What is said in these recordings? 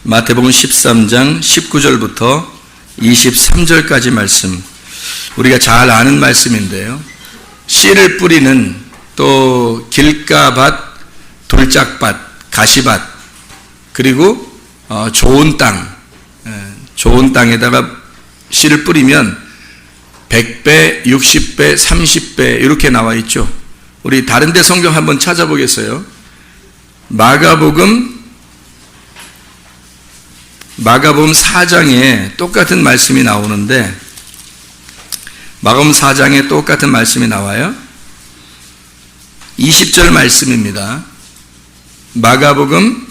마태복음 13장 19절부터 23절까지 말씀, 우리가 잘 아는 말씀인데요. 씨를 뿌리는 또 길가밭, 돌짝밭, 가시밭, 그리고 좋은 땅, 좋은 땅에다가 씨를 뿌리면 100배, 60배, 30배 이렇게 나와 있죠. 우리 다른 데 성경 한번 찾아보겠어요. 마가복음 4장에 똑같은 말씀이 나오는데, 마가복음 4장에 똑같은 말씀이 나와요. 20절 말씀입니다. 마가복음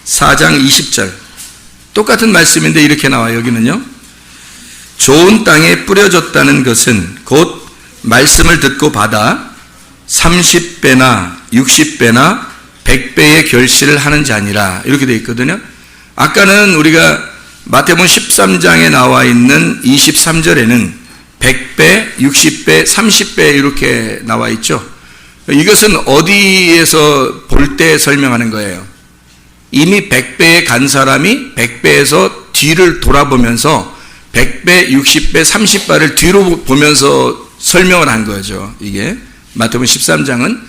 4장 20절 똑같은 말씀인데 이렇게 나와요. 여기는요, 좋은 땅에 뿌려졌다는 것은 곧 말씀을 듣고 받아 30배나 60배나 100배의 결실을 하는 자니라, 이렇게 되어 있거든요. 아까는 우리가 마태복음 13장에 나와 있는 23절에는 100배, 60배, 30배 이렇게 나와 있죠. 이것은 어디에서 볼 때 설명하는 거예요? 이미 100배에 간 사람이 100배에서 뒤를 돌아보면서 100배, 60배, 30배를 뒤로 보면서 설명을 한 거죠. 이게 마태복음 13장은.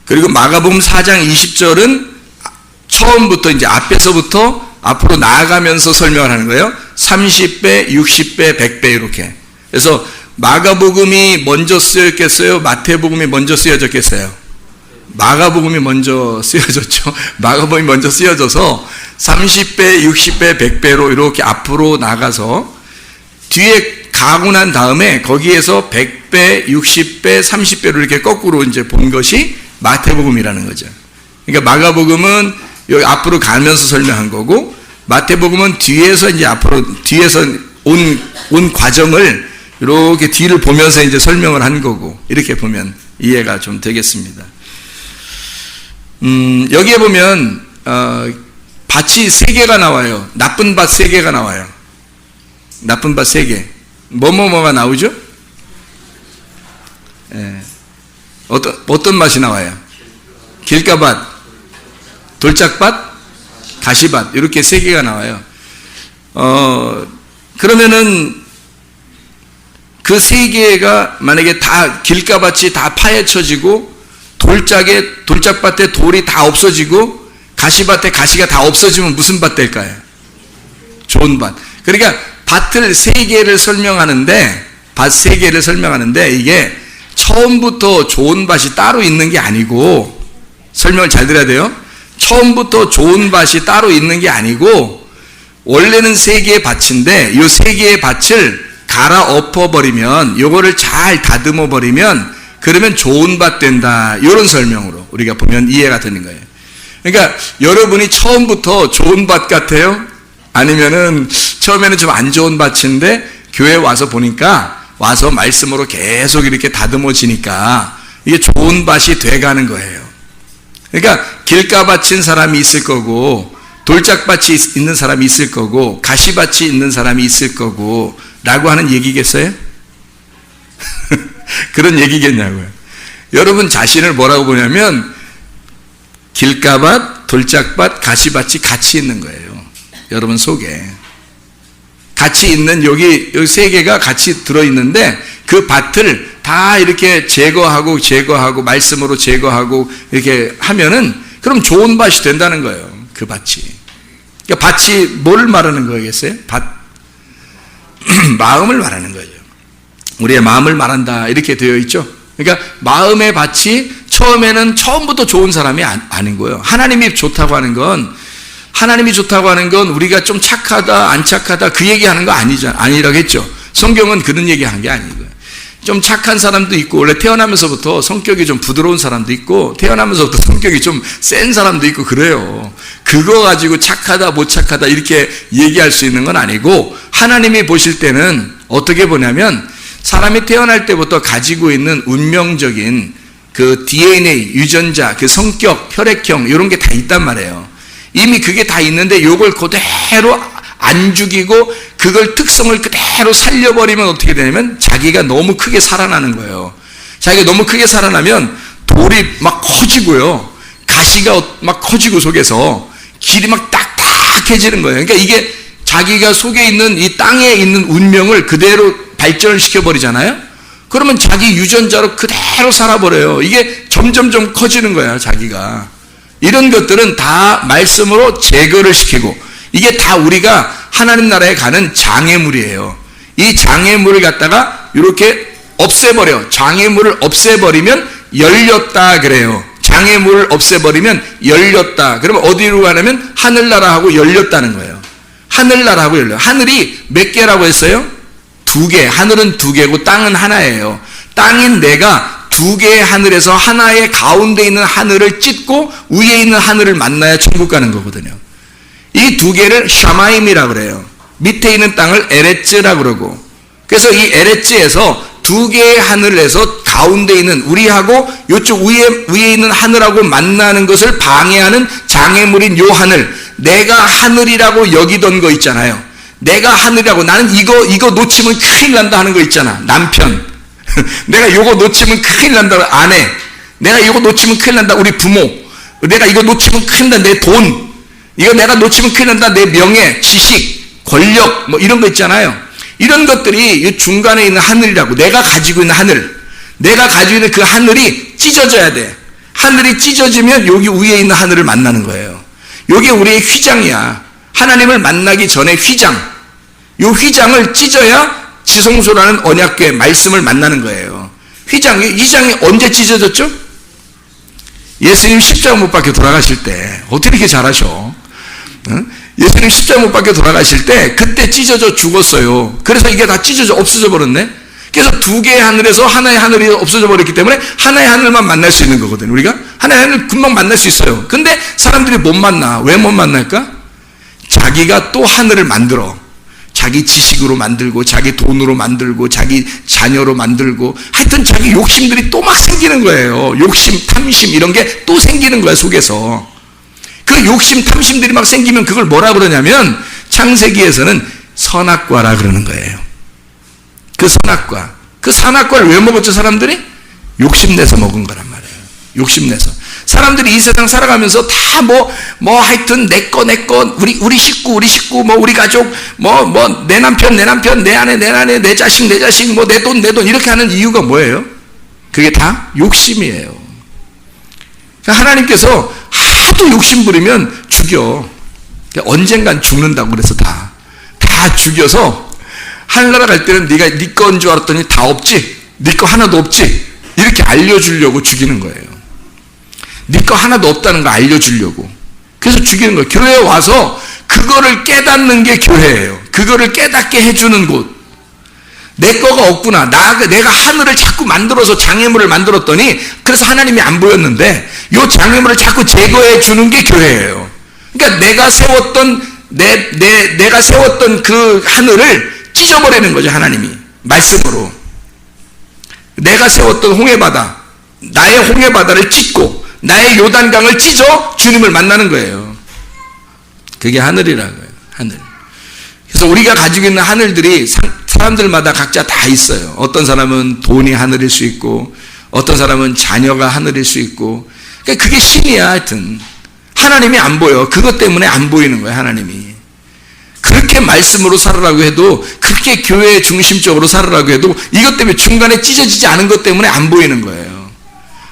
그리고 마가복음 4장 20절은 처음부터 이제 앞에서부터 앞으로 나아가면서 설명을 하는 거예요. 30배, 60배, 100배 이렇게. 그래서 마가복음이 먼저 쓰였겠어요? 마태복음이 먼저 쓰여졌겠어요? 마가복음이 먼저 쓰여졌죠. 마가복음이 먼저 쓰여져서 30배, 60배, 100배로 이렇게 앞으로 나가서 뒤에 가고 난 다음에 거기에서 100배, 60배, 30배로 이렇게 거꾸로 이제 본 것이 마태복음이라는 거죠. 그러니까 마가복음은 여기 앞으로 가면서 설명한 거고, 마태복음은 뒤에서 이제 앞으로, 뒤에서 온 과정을 이렇게 뒤를 보면서 이제 설명을 한 거고, 이렇게 보면 이해가 좀 되겠습니다. 여기에 보면, 밭이 3개가 나와요. 나쁜 밭 3개가 나와요. 나쁜 밭 3개. 뭐가 나오죠? 예. 어떤 맛이 나와요? 길가밭, 돌짝밭, 가시밭, 이렇게 3개가 나와요. 그러면은 그 3개가 만약에 다 길가밭이 다 파헤쳐지고, 돌짝밭에 돌이 다 없어지고, 가시밭에 가시가 다 없어지면 무슨 밭 될까요? 좋은 밭. 그러니까 밭을 3개를 설명하는데, 밭 3개를 설명하는데, 이게 처음부터 좋은 밭이 따로 있는 게 아니고, 설명을 잘 들어야 돼요. 처음부터 좋은 밭이 따로 있는 게 아니고, 원래는 3개의 밭인데 이 3개의 밭을 갈아 엎어버리면, 요거를 잘 다듬어 버리면 그러면 좋은 밭 된다, 이런 설명으로 우리가 보면 이해가 되는 거예요. 그러니까 여러분이 처음부터 좋은 밭 같아요? 아니면은 처음에는 좀 안 좋은 밭인데 교회 와서 보니까, 와서 말씀으로 계속 이렇게 다듬어지니까 이게 좋은 밭이 돼가는 거예요. 그러니까 길가밭인 사람이 있을 거고, 돌짝밭이 있는 사람이 있을 거고, 가시밭이 있는 사람이 있을 거고 라고 하는 얘기겠어요? 그런 얘기겠냐고요. 여러분 자신을 뭐라고 보냐면 길가밭, 돌짝밭, 가시밭이 같이 있는 거예요. 여러분 속에 같이 있는, 여기 3개가 같이 들어있는데, 그 밭을 다 이렇게 제거하고 말씀으로 제거하고 이렇게 하면은 그럼 좋은 밭이 된다는 거예요. 그 밭이. 그러니까 밭이 뭘 말하는 거겠어요? 마음을 말하는 거죠. 우리의 마음을 말한다, 이렇게 되어 있죠. 그러니까 마음의 밭이 처음부터 좋은 사람이 아닌 거예요. 하나님이 좋다고 하는 건 우리가 좀 착하다 안 착하다 그 얘기하는 거 아니라고 했죠. 성경은 그런 얘기하는 게 아니고요. 좀 착한 사람도 있고, 원래 태어나면서부터 성격이 좀 부드러운 사람도 있고, 태어나면서부터 성격이 좀 센 사람도 있고 그래요. 그거 가지고 착하다 못 착하다 이렇게 얘기할 수 있는 건 아니고, 하나님이 보실 때는 어떻게 보냐면 사람이 태어날 때부터 가지고 있는 운명적인 그 DNA, 유전자, 그 성격, 혈액형 이런 게 다 있단 말이에요. 이미 그게 다 있는데 요걸 그대로 안 죽이고 그걸 특성을 그대로 살려버리면 어떻게 되냐면 자기가 너무 크게 살아나는 거예요. 자기가 너무 크게 살아나면 돌이 막 커지고요, 가시가 막 커지고 속에서 길이 막 딱딱 약해지는 거예요. 그러니까 이게 자기가 속에 있는 이 땅에 있는 운명을 그대로 발전을 시켜버리잖아요. 그러면 자기 유전자로 그대로 살아버려요. 이게 점점점 커지는 거야, 자기가. 이런 것들은 다 말씀으로 제거를 시키고, 이게 다 우리가 하나님 나라에 가는 장애물이에요. 이 장애물을 갖다가 이렇게 없애버려. 장애물을 없애버리면 열렸다 그래요. 장애물을 없애버리면 열렸다. 그러면 어디로 가냐면 하늘나라하고 열렸다는 거예요. 하늘나라하고 열려. 하늘이 몇 개라고 했어요? 2개. 하늘은 2개고 땅은 하나예요. 땅인 내가 2개의 하늘에서 하나의 가운데 있는 하늘을 찢고 위에 있는 하늘을 만나야 천국 가는 거거든요. 이 2개를 샤마임이라고 그래요. 밑에 있는 땅을 에레츠라고 그러고, 그래서 이 에레츠에서 2개의 하늘에서 가운데 있는 우리하고 이쪽 위에 있는 하늘하고 만나는 것을 방해하는 장애물인 요 하늘, 내가 하늘이라고 여기던 거 있잖아요. 내가 하늘이라고, 나는 이거 놓치면 큰일 난다 하는 거 있잖아. 남편. 내가 이거 놓치면 큰일 난다. 아내. 내가 이거 놓치면 큰일 난다. 우리 부모. 내가 이거 놓치면 큰일 난다. 내 돈. 이거 내가 놓치면 큰일 난다. 내 명예, 지식, 권력, 뭐 이런 거 있잖아요. 이런 것들이 이 중간에 있는 하늘이라고. 내가 가지고 있는 하늘. 내가 가지고 있는 그 하늘이 찢어져야 돼. 하늘이 찢어지면 여기 위에 있는 하늘을 만나는 거예요. 여기 우리의 휘장이야. 하나님을 만나기 전에 휘장. 이 휘장을 찢어야 지성소라는 언약궤 말씀을 만나는 거예요. 휘장이 언제 찢어졌죠? 예수님 십자가 못 박혀 돌아가실 때. 어떻게 이렇게 잘하셔? 응? 예수님 십자가 못 박혀 돌아가실 때 그때 찢어져 죽었어요. 그래서 이게 다 찢어져 없어져 버렸네. 그래서 2개의 하늘에서 하나의 하늘이 없어져 버렸기 때문에 하나의 하늘만 만날 수 있는 거거든요. 우리가 하나의 하늘 금방 만날 수 있어요. 근데 사람들이 못 만나. 왜 못 만날까? 자기가 또 하늘을 만들어. 자기 지식으로 만들고, 자기 돈으로 만들고, 자기 자녀로 만들고, 하여튼 자기 욕심들이 또 막 생기는 거예요. 욕심, 탐심 이런 게 또 생기는 거야, 속에서. 그 욕심, 탐심들이 막 생기면 그걸 뭐라 그러냐면 창세기에서는 선악과라 그러는 거예요. 그 선악과. 그 선악과를 왜 먹었죠, 사람들이? 욕심내서 먹은 거란 말이에요. 욕심내서. 사람들이 이 세상 살아가면서 다 하여튼 내 거, 우리 식구, 우리 가족, 내 남편, 내 아내, 내 자식, 내 돈, 이렇게 하는 이유가 뭐예요? 그게 다 욕심이에요. 그러니까 하나님께서 하도 욕심 부리면 죽여. 언젠간 죽는다고 그래서 다 죽여서 하늘나라 갈 때는 네가 네 거인 줄 알았더니 다 없지? 네 거 하나도 없지? 이렇게 알려주려고 죽이는 거예요. 네 거 하나도 없다는 거 알려주려고. 그래서 죽이는 거예요. 교회에 와서 그거를 깨닫는 게 교회예요. 그거를 깨닫게 해주는 곳. 내 거가 없구나. 내가 하늘을 자꾸 만들어서 장애물을 만들었더니 그래서 하나님이 안 보였는데 이 장애물을 자꾸 제거해 주는 게 교회예요. 그러니까 내가 세웠던 그 하늘을 찢어버리는 거죠, 하나님이. 말씀으로. 내가 세웠던 홍해바다, 나의 홍해바다를 찢고 나의 요단강을 찢어 주님을 만나는 거예요. 그게 하늘이라고요. 하늘. 그래서 우리가 가지고 있는 하늘들이 사람들마다 각자 다 있어요. 어떤 사람은 돈이 하늘일 수 있고, 어떤 사람은 자녀가 하늘일 수 있고. 그러니까 그게 신이야. 하여튼 하나님이 안 보여. 그것 때문에 안 보이는 거예요, 하나님이. 그렇게 말씀으로 살으라고 해도, 그렇게 교회 중심적으로 살으라고 해도 이것 때문에 중간에 찢어지지 않은 것 때문에 안 보이는 거예요.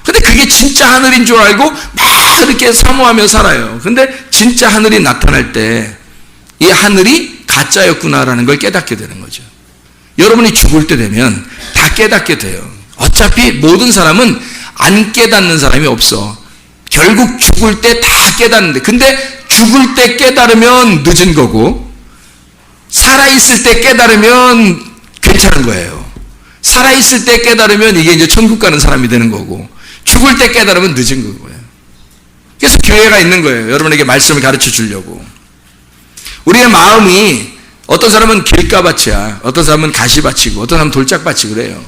근데 그게 진짜 하늘인 줄 알고 막 이렇게 사모하며 살아요. 근데 진짜 하늘이 나타날 때 이 하늘이 가짜였구나라는 걸 깨닫게 되는 거죠. 여러분이 죽을 때 되면 다 깨닫게 돼요. 어차피 모든 사람은 안 깨닫는 사람이 없어. 결국 죽을 때 다 깨닫는데, 근데 죽을 때 깨달으면 늦은 거고, 살아있을 때 깨달으면 괜찮은 거예요. 살아있을 때 깨달으면 이게 이제 천국 가는 사람이 되는 거고, 죽을 때 깨달으면 늦은 거고요. 그래서 교회가 있는 거예요. 여러분에게 말씀을 가르쳐 주려고. 우리의 마음이 어떤 사람은 길가밭이야, 어떤 사람은 가시밭이고, 어떤 사람은 돌짝밭이 그래요.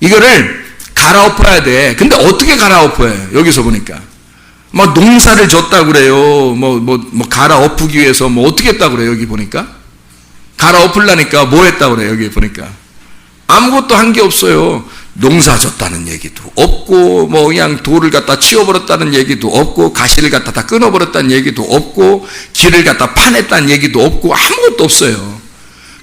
이거를 갈아엎어야 돼. 근데 어떻게 갈아엎어요? 여기서 보니까 막 농사를 졌다고 그래요. 갈아엎기 위해서 어떻게 했다고 그래요? 여기 보니까 갈아엎으려니까 뭐 했다고 그래요? 여기 보니까 아무것도 한 게 없어요. 농사 졌다는 얘기도 없고, 뭐 그냥 돌을 갖다 치워버렸다는 얘기도 없고, 가시를 갖다 다 끊어버렸다는 얘기도 없고, 길을 갖다 파냈다는 얘기도 없고, 아무것도 없어요.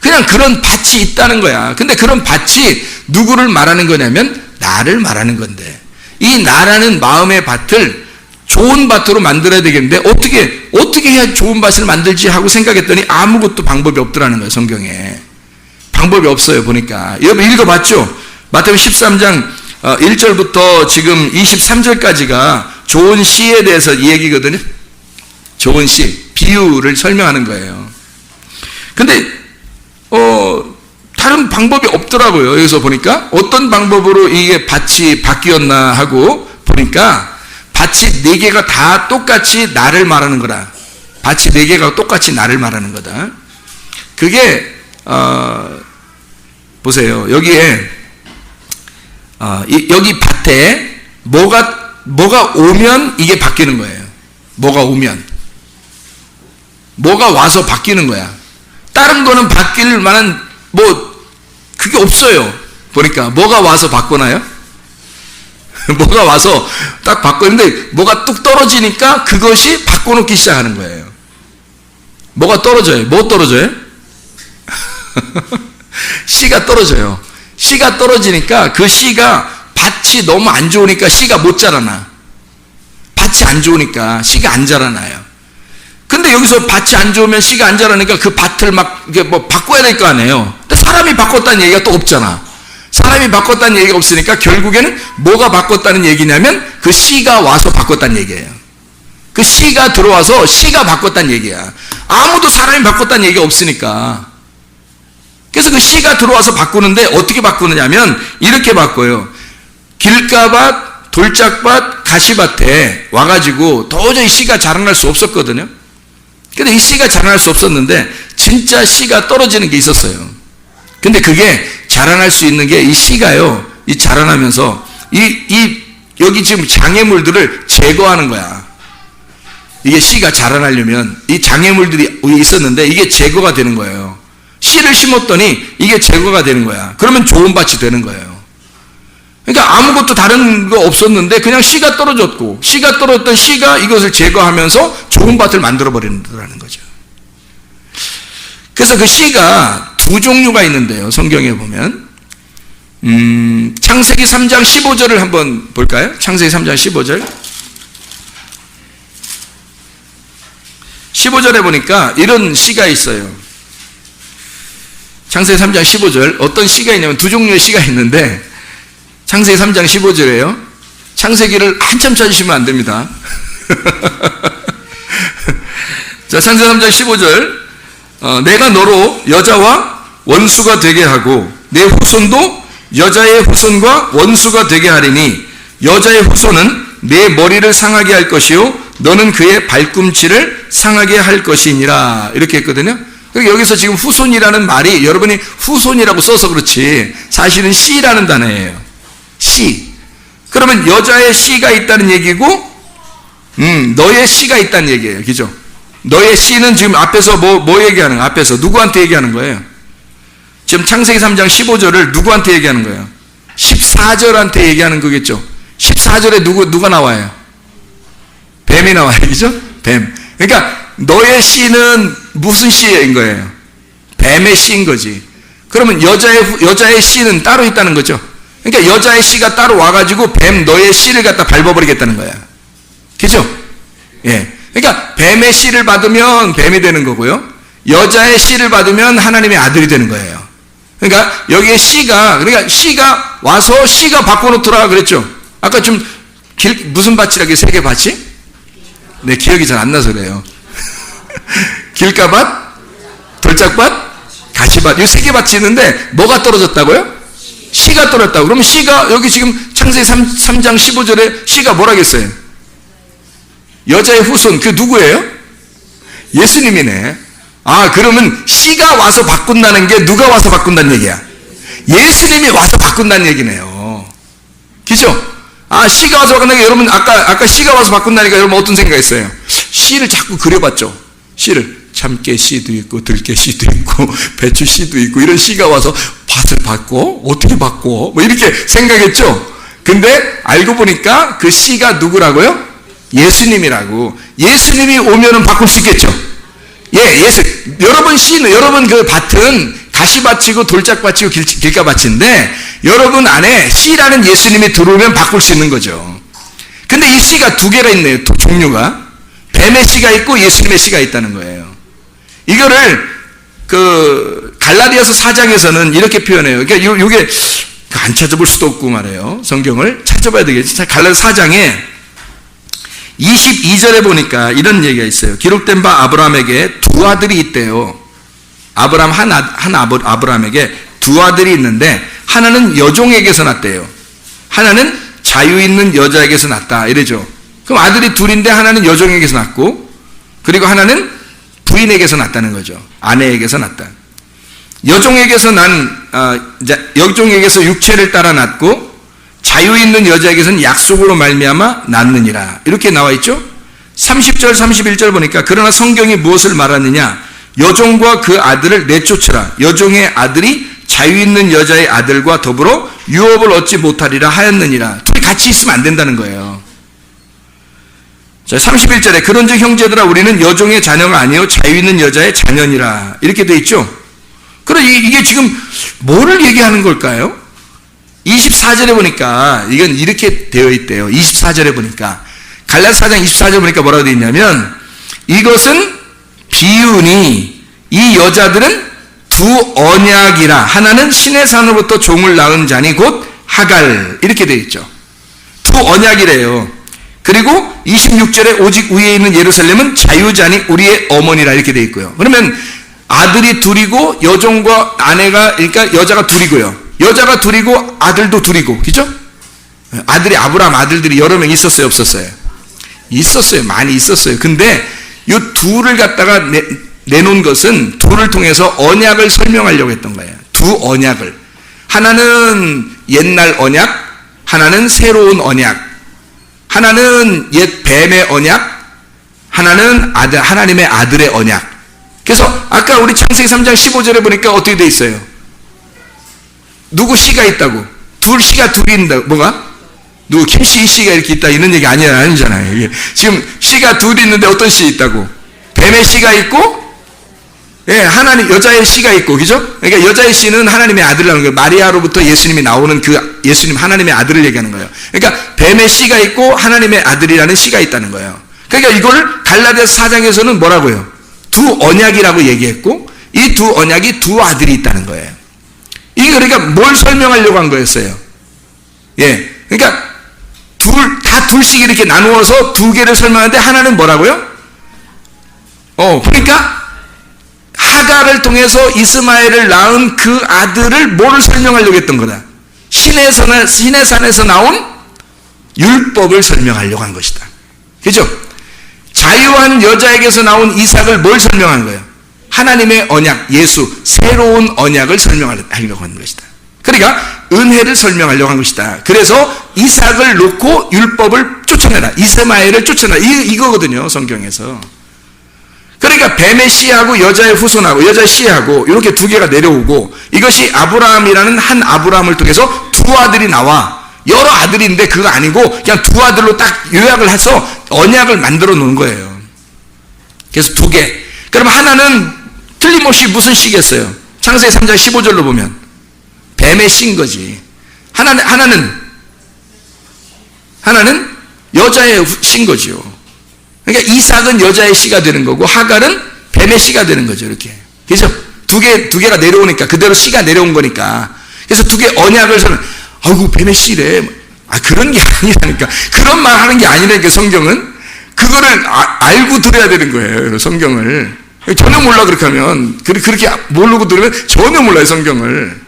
그냥 그런 밭이 있다는 거야. 근데 그런 밭이 누구를 말하는 거냐면 나를 말하는 건데, 이 나라는 마음의 밭을 좋은 밭으로 만들어야 되겠는데 어떻게 해야 좋은 밭을 만들지 하고 생각했더니 아무것도 방법이 없더라는 거예요. 성경에 방법이 없어요. 보니까 여러분 읽어봤죠? 마태복음 13장 1절부터 지금 23절까지가 좋은 시에 대해서 이 얘기거든요. 좋은 시, 비유를 설명하는 거예요. 근데 다른 방법이 없더라고요. 여기서 보니까 어떤 방법으로 이게 밭이 바뀌었나 하고 보니까 밭이 4개가 다 똑같이 나를 말하는 거라. 밭이 4개가 똑같이 나를 말하는 거다. 그게 보세요. 여기에 여기 밭에 뭐가 오면 이게 바뀌는 거예요. 뭐가 오면 뭐가 와서 바뀌는 거야. 다른 거는 바뀔 만한 그게 없어요. 보니까 뭐가 와서 바꾸나요? 뭐가 와서 딱 바꾸는데 뭐가 뚝 떨어지니까 그것이 바꿔놓기 시작하는 거예요. 뭐가 떨어져요? 뭐 떨어져요? 씨가 떨어져요. 씨가 떨어지니까 그 씨가 밭이 너무 안 좋으니까 씨가 못 자라나. 밭이 안 좋으니까 씨가 안 자라나요. 근데 여기서 밭이 안 좋으면 씨가 안 자라니까 그 밭을 막 이게 바꿔야 될 거 아니에요. 근데 사람이 바꿨다는 얘기가 또 없잖아. 사람이 바꿨다는 얘기가 없으니까 결국에는 뭐가 바꿨다는 얘기냐면 그 씨가 와서 바꿨다는 얘기예요. 그 씨가 들어와서 씨가 바꿨다는 얘기야. 아무도 사람이 바꿨다는 얘기가 없으니까. 그래서 그 씨가 들어와서 바꾸는데 어떻게 바꾸느냐면 이렇게 바꿔요. 길가밭, 돌짝밭, 가시밭에 와가지고 도저히 씨가 자라날 수 없었거든요. 근데 이 씨가 자라날 수 없었는데 진짜 씨가 떨어지는 게 있었어요. 근데 그게 자라날 수 있는 게 이 씨가요, 이 자라나면서 여기 지금 장애물들을 제거하는 거야. 이게 씨가 자라나려면 이 장애물들이 있었는데 이게 제거가 되는 거예요. 씨를 심었더니 이게 제거가 되는 거야. 그러면 좋은 밭이 되는 거예요. 그러니까 아무것도 다른 거 없었는데 그냥 씨가 떨어졌고, 씨가 떨어졌던 씨가 이것을 제거하면서 좋은 밭을 만들어 버린다는 거죠. 그래서 그 씨가 두 종류가 있는데요. 성경에 보면 창세기 3장 15절을 한번 볼까요? 창세기 3장 15절. 15절에 보니까 이런 씨가 있어요. 창세기 3장 15절. 어떤 씨가 있냐면 두 종류의 씨가 있는데 창세기 3장 15절이에요. 창세기를 한참 찾으시면 안 됩니다. 자, 창세기 3장 15절. 내가 너로 여자와 원수가 되게 하고 내 후손도 여자의 후손과 원수가 되게 하리니 여자의 후손은 내 머리를 상하게 할 것이요 너는 그의 발꿈치를 상하게 할 것이니라. 이렇게 했거든요. 여기서 지금 후손이라는 말이 여러분이 후손이라고 써서 그렇지 사실은 씨라는 단어예요. 씨. 그러면 여자의 씨가 있다는 얘기고 너의 씨가 있다는 얘기예요. 그죠? 너의 씨는 지금 앞에서 뭐 얘기하는 거야? 앞에서 누구한테 얘기하는 거예요? 지금 창세기 3장 15절을 누구한테 얘기하는 거예요? 14절한테 얘기하는 거겠죠? 14절에 누가 나와요? 뱀이 나와요. 그죠? 뱀. 그러니까 너의 씨는 무슨 씨인 거예요? 뱀의 씨인 거지. 그러면 여자의 씨는 따로 있다는 거죠. 그러니까 여자의 씨가 따로 와가지고 뱀 너의 씨를 갖다 밟아버리겠다는 거야. 그죠? 예. 그러니까 뱀의 씨를 받으면 뱀이 되는 거고요. 여자의 씨를 받으면 하나님의 아들이 되는 거예요. 그러니까 여기에 씨가, 그러니까 씨가 와서 씨가 바꿔놓더라 그랬죠. 아까 좀 무슨 밭이라고 3개 밭이? 네, 기억이 잘 안 나서 그래요. 길가밭, 돌짝밭, 가시밭, 이 3개 밭이 있는데 뭐가 떨어졌다고요? 씨가 떨어졌다고. 그러면 씨가 여기 지금 창세기 3장 15절에 씨가 뭐라겠어요? 여자의 후손, 그 누구예요? 예수님이네. 아, 그러면 씨가 와서 바꾼다는 게 누가 와서 바꾼다는 얘기야? 예수님이 와서 바꾼다는 얘기네요. 그죠? 아, 씨가 와서 바꾼다는 게 여러분 아까 씨가 와서 바꾼다니까 여러분 어떤 생각했어요? 씨를 자꾸 그려봤죠. 씨를 참깨 씨도 있고 들깨 씨도 있고 배추 씨도 있고 이런 씨가 와서 밭을 받고 어떻게 받고 뭐 이렇게 생각했죠. 근데 알고 보니까 그 씨가 누구라고요? 예수님이라고. 예수님이 오면은 바꿀 수 있겠죠. 여러분 씨는, 여러분 그 밭은 가시밭이고 돌짝밭이고 길가밭인데 여러분 안에 씨라는 예수님이 들어오면 바꿀 수 있는 거죠. 근데 이 씨가 두 개가 있네요. 종류가. 뱀의 씨가 있고 예수님의 씨가 있다는 거예요. 이거를 그 갈라디아서 4장에서는 이렇게 표현해요. 그러니까 요게 안 찾아볼 수도 없고 말이에요. 성경을 찾아봐야 되겠지. 갈라디아서 4장에 22절에 보니까 이런 얘기가 있어요. 기록된 바 아브라함에게 두 아들이 있대요. 아브라함에게 두 아들이 있는데 하나는 여종에게서 났대요. 하나는 자유 있는 여자에게서 났다. 이래죠. 그럼 아들이 둘인데 하나는 여종에게서 났고 그리고 하나는 부인에게서 났다는 거죠. 아내에게서 났다. 여종에게서 여종에게서 육체를 따라 났고 자유 있는 여자에게서는 약속으로 말미암아 낳느니라. 이렇게 나와 있죠. 30절 31절 보니까 그러나 성경이 무엇을 말하느냐. 여종과 그 아들을 내쫓으라. 여종의 아들이 자유 있는 여자의 아들과 더불어 유업을 얻지 못하리라 하였느니라. 둘이 같이 있으면 안 된다는 거예요. 자, 31절에 그런즉 형제들아 우리는 여종의 자녀가 아니요 자유 있는 여자의 자녀니라. 이렇게 돼 있죠. 그럼 이게 지금 뭐를 얘기하는 걸까요? 24절에 보니까 이건 이렇게 되어 있대요. 24절에 보니까 갈라디아서 4장 24절에 보니까 뭐라고 되어 있냐면 이것은 비유니 이 여자들은 두 언약이라. 하나는 신의 산으로부터 종을 낳은 자니 곧 하갈. 이렇게 되어 있죠. 두 언약이래요. 그리고 26절에 오직 위에 있는 예루살렘은 자유자니 우리의 어머니라. 이렇게 되어 있고요. 그러면 아들이 둘이고 여종과 아내가, 그러니까 여자가 둘이고요. 여자가 둘이고 아들도 둘이고, 그죠? 아들이, 아브라함 아들들이 여러 명 있었어요, 없었어요? 있었어요. 많이 있었어요. 근데 이 둘을 갖다가 내놓은 것은 둘을 통해서 언약을 설명하려고 했던 거예요. 두 언약을. 하나는 옛날 언약, 하나는 새로운 언약. 하나는 옛 뱀의 언약, 하나는 하나님의 아들의 언약. 그래서 아까 우리 창세기 3장 15절에 보니까 어떻게 돼 있어요? 누구 씨가 있다고? 둘 씨가 둘이 있다. 뭐가? 누구 김씨 이 씨가 이렇게 있다 이런 얘기 아니잖아요. 이게 지금 씨가 둘이 있는데 어떤 씨 있다고? 뱀의 씨가 있고, 하나님 여자의 씨가 있고, 그죠? 그러니까 여자의 씨는 하나님의 아들이라는 거예요. 마리아로부터 예수님이 나오는 그 예수님 하나님의 아들을 얘기하는 거예요. 그러니까 뱀의 씨가 있고 하나님의 아들이라는 씨가 있다는 거예요. 그러니까 이걸 갈라디아서 4장에서는 뭐라고요? 두 언약이라고 얘기했고 이 두 언약이 두 아들이 있다는 거예요. 이게 그러니까 뭘 설명하려고 한 거였어요? 그러니까 다 둘씩 이렇게 나누어서 두 개를 설명하는데 하나는 뭐라고요? 그러니까 하갈을 통해서 이스마엘을 낳은 그 아들을 뭐를 설명하려고 했던 거다? 신의 산에서 나온 율법을 설명하려고 한 것이다. 그죠? 자유한 여자에게서 나온 이삭을 뭘 설명하는 거예요? 하나님의 언약, 예수, 새로운 언약을 설명하려고 하는 것이다. 그러니까 은혜를 설명하려고 한 것이다. 그래서 이삭을 놓고 율법을 쫓아내라. 이스마엘을 쫓아내라. 이거거든요, 성경에서. 그러니까 뱀의 씨하고 여자의 후손하고 여자의 씨하고 이렇게 두 개가 내려오고 이것이 아브라함이라는 한 아브라함을 통해서 두 아들이 나와. 여러 아들인데 그거 아니고 그냥 두 아들로 딱 요약을 해서 언약을 만들어 놓은 거예요. 그래서 두 개. 그럼 하나는 틀림없이 무슨 씨겠어요? 창세기 3장 15절로 보면 뱀의 씨인 거지. 하나는 여자의 씨인 거죠. 그러니까 이삭은 여자의 씨가 되는 거고 하갈은 뱀의 씨가 되는 거죠. 이렇게. 그래서 두 개가 내려오니까 그대로 씨가 내려온 거니까. 그래서 두 개 언약을 아이고 뱀의 씨래. 그런 게 아니라니까. 그런 말 하는 게 아니라니까. 성경은 그거를 알고 들어야 되는 거예요. 성경을 전혀 몰라. 그렇게 하면 그렇게 모르고 들으면 전혀 몰라요. 성경을.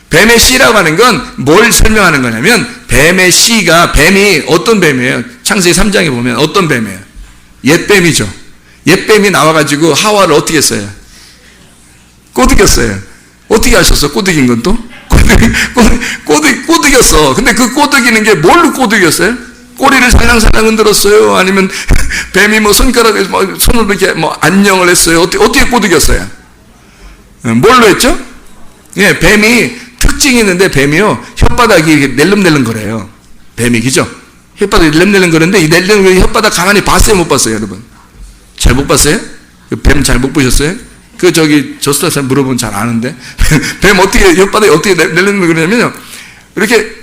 뱀의 씨라고 하는 건 뭘 설명하는 거냐면 뱀의 씨가, 뱀이 어떤 뱀이에요? 창세기 3장에 보면 어떤 뱀이에요? 옛뱀이죠. 옛뱀이 나와가지고 하와를 어떻게 했어요? 꼬드겼어요. 어떻게 하셨어? 꼬드긴 건 또? 꼬드겼어. 근데 그 꼬드기는 게 뭘로 꼬드겼어요? 꼬리를 살랑살랑 흔들었어요? 아니면 뱀이 손가락에 손으로 이렇게 안녕을 했어요? 어떻게 꼬드겼어요? 뭘로 했죠? 뱀이 특징이 있는데 뱀이요, 혓바닥이 이렇게 낼름낼름 거려요. 뱀이, 그죠? 혓바닥이 낼름낼름 거리는데 이 낼름낼름 혓바닥 가만히 봤어요, 못 봤어요, 여러분? 잘 못 봤어요? 뱀 잘 못 보셨어요? 저스타스 물어보면 잘 아는데. 뱀 어떻게, 혓바닥이 어떻게 낼름낼름 거리냐면요, 이렇게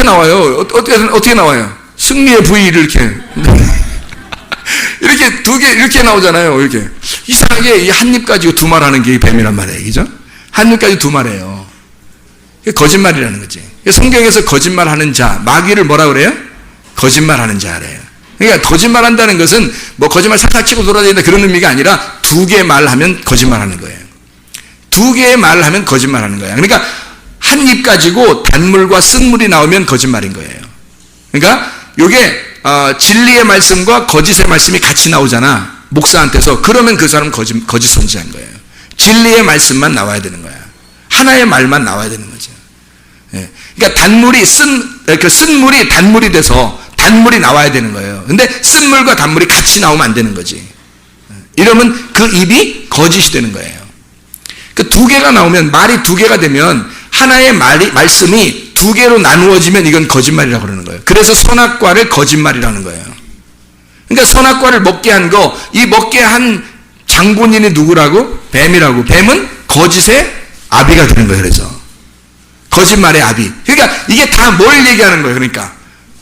나와요. 어떻게 나와요? 승리의 V를 이렇게. 이렇게 두 개, 이렇게 나오잖아요. 이렇게. 이상하게 이 한 입 가지고 두 말 하는 게 뱀이란 말이에요. 그죠? 한 입 가지고 두 말해요. 거짓말이라는 거지. 성경에서 거짓말 하는 자, 마귀를 뭐라 그래요? 거짓말 하는 자래요. 그러니까 거짓말 한다는 것은 뭐 거짓말 살짝 치고 돌아다닌다 그런 의미가 아니라 두 개 말하면 거짓말 하는 거예요. 두 개의 말을 하면 거짓말 하는 거예요. 그러니까 한 입 가지고 단물과 쓴물이 나오면 거짓말인 거예요. 그러니까 요게 진리의 말씀과 거짓의 말씀이 같이 나오잖아, 목사한테서. 그러면 그 사람은 거짓 선지자인 거예요. 진리의 말씀만 나와야 되는 거야. 하나의 말만 나와야 되는 거죠. 예. 그러니까 쓴물이 단물이 돼서 단물이 나와야 되는 거예요. 근데 쓴물과 단물이 같이 나오면 안 되는 거지. 이러면 그 입이 거짓이 되는 거예요. 그 두 개가 나오면, 말이 두 개가 되면 하나의 말씀이 두 개로 나누어지면 이건 거짓말이라고 그러는 거예요. 그래서 선악과를 거짓말이라는 거예요. 그러니까 선악과를 먹게 한 거, 이 먹게 한 장본인이 누구라고? 뱀이라고. 뱀은 거짓의 아비가 되는 거예요. 그래서 거짓말의 아비. 그러니까 이게 다 뭘 얘기하는 거예요? 그러니까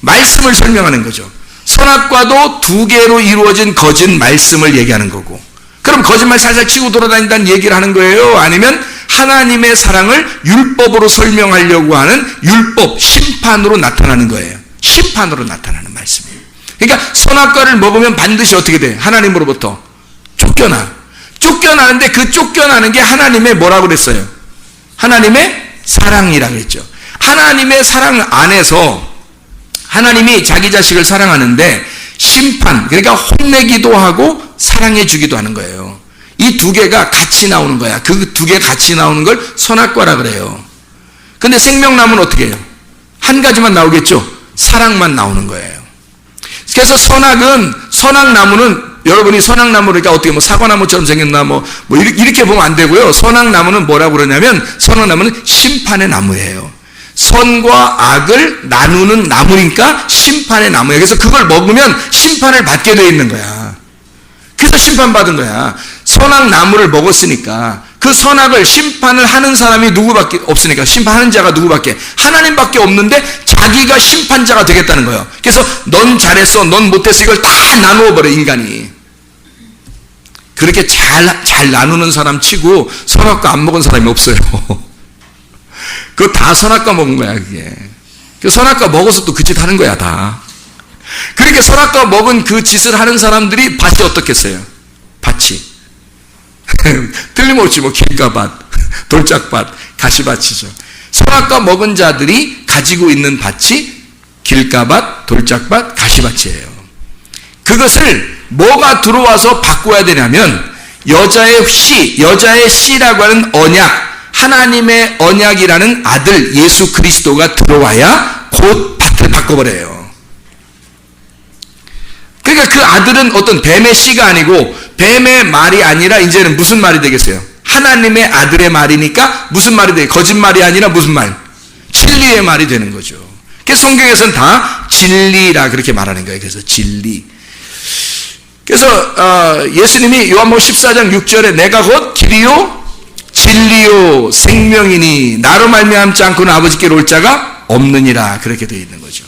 말씀을 설명하는 거죠. 선악과도 두 개로 이루어진 거짓 말씀을 얘기하는 거고. 그럼 거짓말 살살 치고 돌아다닌다는 얘기를 하는 거예요? 아니면 하나님의 사랑을 율법으로 설명하려고 하는 율법, 심판으로 나타나는 거예요. 심판으로 나타나는 말씀이에요. 그러니까 선악과를 먹으면 반드시 어떻게 돼? 하나님으로부터 쫓겨나는데 그 쫓겨나는 게 하나님의 뭐라고 그랬어요? 하나님의 사랑이라고 했죠. 하나님의 사랑 안에서 하나님이 자기 자식을 사랑하는데 심판, 그러니까 혼내기도 하고 사랑해 주기도 하는 거예요. 이 두 개가 같이 나오는 거야. 그 두 개 같이 나오는 걸 선악과라 그래요. 근데 생명나무는 어떻게 해요? 한 가지만 나오겠죠? 사랑만 나오는 거예요. 그래서 선악나무는 여러분이 선악나무를 그러니까 어떻게 뭐 사과나무처럼 생겼나 이렇게 보면 안 되고요. 선악나무는 뭐라고 그러냐면 선악나무는 심판의 나무예요. 선과 악을 나누는 나무니까 심판의 나무예요. 그래서 그걸 먹으면 심판을 받게 되어 있는 거야. 그래서 심판받은 거야. 선악나무를 먹었으니까 그 선악을 심판을 하는 사람이 누구밖에 없으니까, 심판하는 자가 누구밖에? 하나님밖에 없는데 자기가 심판자가 되겠다는 거예요. 그래서 넌 잘했어, 넌 못했어, 이걸 다 나누어버려, 인간이. 그렇게 잘 나누는 사람 치고 선악과 안 먹은 사람이 없어요. 그거 다 선악과 먹은 거야, 그게. 그 선악과 먹어서 또 그 짓 하는 거야, 다. 그렇게 선악과 먹은 그 짓을 하는 사람들이 밭이 어떻겠어요? 밭이. 틀림없이 길가밭, 돌짝밭, 가시밭이죠. 선악과 먹은 자들이 가지고 있는 밭이 길가밭, 돌짝밭, 가시밭이에요. 그것을 뭐가 들어와서 바꿔야 되냐면 여자의 씨라고 하는 언약, 하나님의 언약이라는 아들 예수 그리스도가 들어와야 곧 밭을 바꿔버려요. 그러니까 그 아들은 어떤 뱀의 씨가 아니고 뱀의 말이 아니라 이제는 무슨 말이 되겠어요? 하나님의 아들의 말이니까 무슨 말이 돼요? 거짓말이 아니라 무슨 말? 진리의 말이 되는 거죠. 그래서 성경에서는 다 진리라 그렇게 말하는 거예요. 그래서 진리. 그래서 예수님이 요한복음 14장 6절에 내가 곧 길이요 진리요 생명이니 나로 말미암지 않고는 아버지께로 올 자가 없느니라 그렇게 되어 있는 거죠.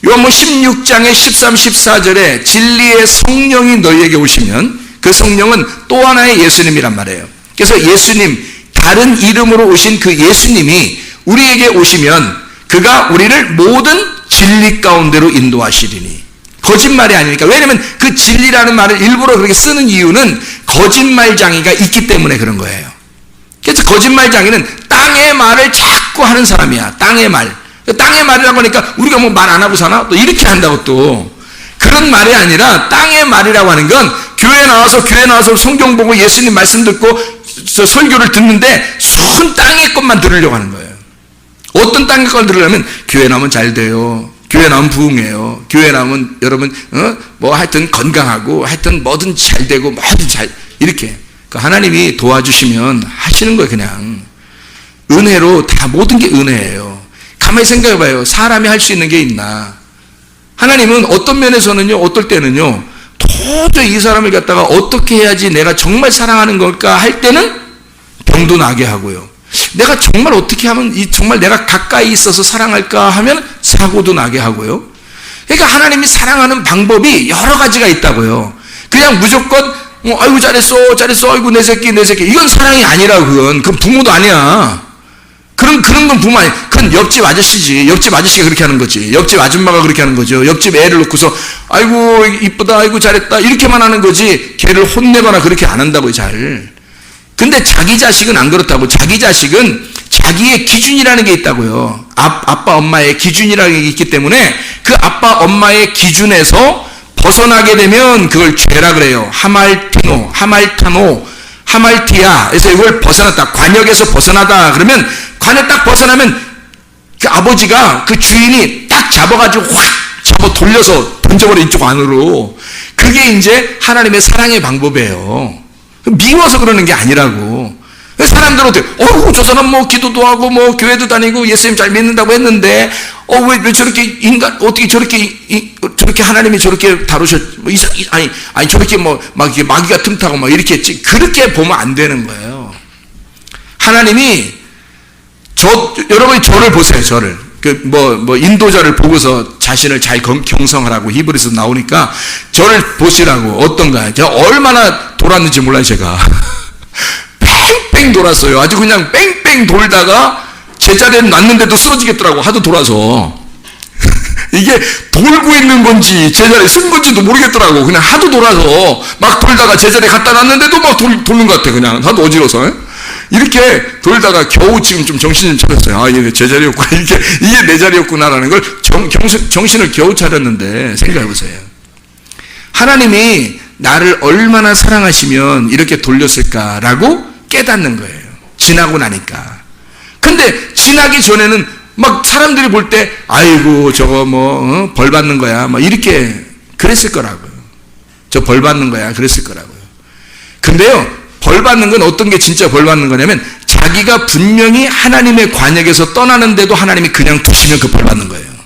요한복음 16장의 13, 14절에 진리의 성령이 너희에게 오시면 그 성령은 또 하나의 예수님이란 말이에요. 그래서 예수님, 다른 이름으로 오신 그 예수님이 우리에게 오시면 그가 우리를 모든 진리 가운데로 인도하시리니. 거짓말이 아니니까. 왜냐하면 그 진리라는 말을 일부러 그렇게 쓰는 이유는 거짓말장애가 있기 때문에 그런 거예요. 그래서 거짓말장애는 땅의 말을 자꾸 하는 사람이야. 땅의 말. 땅의 말이라고 하니까 우리가 뭐 말 안 하고 사나? 또 이렇게 한다고 또. 그런 말이 아니라 땅의 말이라고 하는 건 교회 나와서 성경 보고 예수님 말씀 듣고 설교를 듣는데 순 땅의 것만 들으려고 하는 거예요. 어떤 땅의 걸 들으려면 교회 나오면 잘 돼요. 교회 나오면 부흥해요. 교회 나오면 여러분 뭐 하여튼 건강하고 하여튼 뭐든 잘 되고 뭐든 잘 이렇게 하나님이 도와주시면 하시는 거예요. 그냥 은혜로 다 모든 게 은혜예요. 가만히 생각해봐요. 사람이 할 수 있는 게 있나? 하나님은 어떤 면에서는요, 어떨 때는요, 도저히 이 사람을 갖다가 어떻게 해야지 내가 정말 사랑하는 걸까 할 때는 병도 나게 하고요. 내가 정말 어떻게 하면 정말 내가 가까이 있어서 사랑할까 하면 사고도 나게 하고요. 그러니까 하나님이 사랑하는 방법이 여러 가지가 있다고요. 그냥 무조건 아이고 잘했어 아이고 내 새끼 이건 사랑이 아니라 그건 부모도 아니야. 그런 건 부모 아니야. 그건 옆집 아저씨지. 옆집 아저씨가 그렇게 하는 거지. 옆집 아줌마가 그렇게 하는 거죠. 옆집 애를 놓고서 아이고 이쁘다 아이고 잘했다 이렇게만 하는 거지 걔를 혼내거나 그렇게 안 한다고요. 잘. 근데 자기 자식은 안 그렇다고. 자기 자식은 자기의 기준이라는 게 있다고요. 아빠 엄마의 기준이라는 게 있기 때문에 그 아빠 엄마의 기준에서 벗어나게 되면 그걸 죄라 그래요. 하말티야. 그래서 이걸 벗어났다. 관역에서 벗어나다. 그러면 관에 딱 벗어나면 그 아버지가 그 주인이 딱 잡아가지고 확 잡아 돌려서 던져버려 이쪽 안으로. 그게 이제 하나님의 사랑의 방법이에요. 미워서 그러는 게 아니라고. 사람들은 어떻게, 저 사람 기도도 하고 교회도 다니고 예수님 잘 믿는다고 했는데, 왜 저렇게 어떻게 저렇게 하나님이 저렇게 다루셨, 아니, 저렇게 막 이렇게 마귀가 틈타고 이렇게 했지. 그렇게 보면 안 되는 거예요. 하나님이, 여러분이 저를 보세요, 저를. 인도자를 보고서 자신을 잘 경성하라고 히브리서 나오니까 저를 보시라고. 어떤가. 제가 얼마나 돌았는지 몰라요, 제가. 뺑뺑 돌았어요. 아주 그냥 뺑뺑 돌다가 제자리에 놨는데도 쓰러지겠더라고. 하도 돌아서. 이게 돌고 있는 건지 제자리에 쓴 건지도 모르겠더라고. 그냥 하도 돌아서 막 돌다가 제자리에 갖다 놨는데도 막 도는 것 같아. 그냥 하도 어지러워서. 이렇게 돌다가 겨우 지금 좀 정신 좀 차렸어요. 이게 제 자리였구나. 이게 내 자리였구나라는 걸 정신을 겨우 차렸는데 생각해보세요. 하나님이 나를 얼마나 사랑하시면 이렇게 돌렸을까라고 깨닫는 거예요. 지나고 나니까. 근데 지나기 전에는 막 사람들이 볼 때 아이고 저거 벌 받는 거야 이렇게 그랬을 거라고요. 저 벌 받는 거야 그랬을 거라고요. 근데요, 벌 받는 건 어떤 게 진짜 벌 받는 거냐면 자기가 분명히 하나님의 관역에서 떠나는데도 하나님이 그냥 두시면 그 벌 받는 거예요.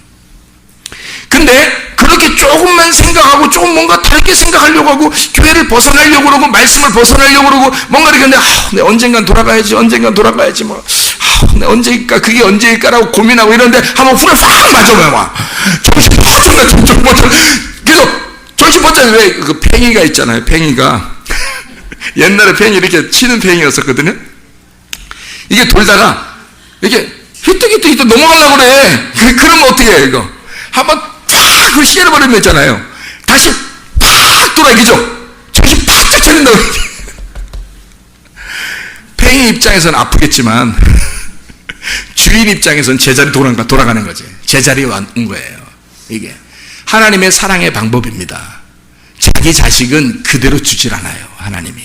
근데 그렇게 조금만 생각하고 조금 뭔가 다르게 생각하려고 하고 교회를 벗어나려고 그러고 말씀을 벗어나려고 그러고 뭔가 이렇게 하는데 내 언젠간 돌아가야지 내 언제일까 그게 언제일까라고 고민하고 이러는데 한번 후에 확 맞아봐요. 막 정신 번쩍 그래서 정신 번쩍 왜 그 팽이가 있잖아요. 팽이가 옛날에 팽이 이렇게 치는 팽이였었거든요. 이게 돌다가 이렇게 휘뜩 넘어가려고 그래. 그러면 어떻게 해요? 이거 한번 팍 그걸 시해버리면 있잖아요. 다시 팍 돌아. 그죠? 정신 팍 차린다고. 팽이 입장에서는 아프겠지만 주인 입장에서는 제자리 돌아가는 거지. 제자리에 온 거예요. 이게 하나님의 사랑의 방법입니다. 자기 자식은 그대로 주질 않아요. 하나님이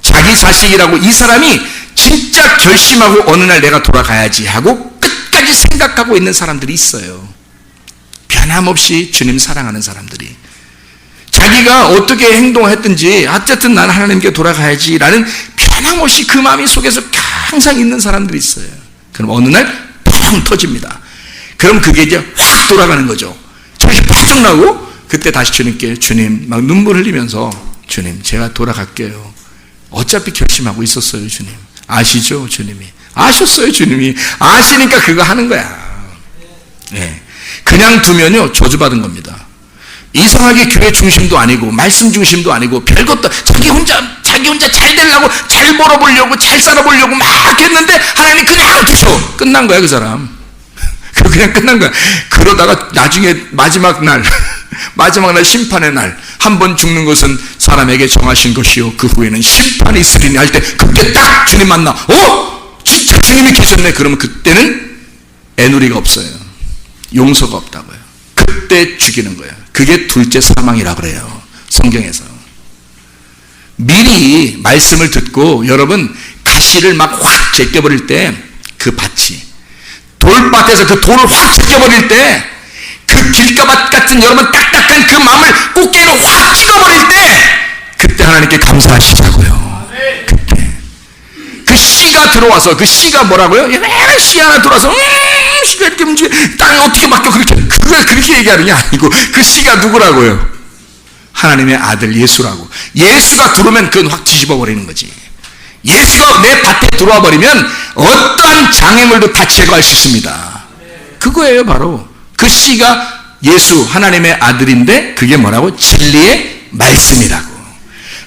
자기 자식이라고 이 사람이 진짜 결심하고 어느 날 내가 돌아가야지 하고 끝까지 생각하고 있는 사람들이 있어요. 변함없이 주님 사랑하는 사람들이 자기가 어떻게 행동했든지 어쨌든 난 하나님께 돌아가야지 라는 변함없이 그 마음이 속에서 항상 있는 사람들이 있어요. 그럼 어느 날 펑 터집니다. 그럼 그게 이제 확 돌아가는 거죠. 정신 바짝 나고 그때 다시 주님께 주님 막 눈물 흘리면서 주님 제가 돌아갈게요. 어차피 결심하고 있었어요. 주님 아시죠? 주님이 아셨어요. 주님이 아시니까 그거 하는 거야. 네. 그냥 두면요 저주받은 겁니다. 이상하게 교회 중심도 아니고 말씀 중심도 아니고 별것도 자기 혼자 잘 되려고 잘 벌어보려고 잘 살아보려고 막 했는데 하나님 그냥 두셔. 끝난 거야 그 사람. 그냥 끝난 거야. 그러다가 나중에 마지막 날 심판의 날 한 번 죽는 것은 사람에게 정하신 것이요 그 후에는 심판이 있으리니 할 때 그때 딱 주님 만나 진짜 주님이 계셨네. 그러면 그때는 애누리가 없어요. 용서가 없다고요. 그때 죽이는 거예요. 그게 둘째 사망이라고 그래요. 성경에서. 미리 말씀을 듣고 여러분 가시를 막 확 제껴버릴 때 그 밭이 돌밭에서 그 돌을 확 제껴버릴 때 그 길가밭 같은 여러분 딱딱한 그 마음을 꽃게로 확 찍어버릴 때 그때 하나님께 감사하시자고요. 그때 그 씨가 씨가 들어와서, 그 씨가 뭐라고요? 씨 하나 들어와서 씨가 이렇게 움직여 땅에 어떻게 맡겨, 그걸 그렇게 얘기하는 게 아니고, 그 씨가 누구라고요? 하나님의 아들 예수라고. 예수가 들어오면 그건 확 뒤집어 버리는 거지. 예수가 내 밭에 들어와 버리면 어떠한 장애물도 다 제거할 수 있습니다. 그거예요. 바로 그 씨가 예수 하나님의 아들인데, 그게 뭐라고? 진리의 말씀이라고.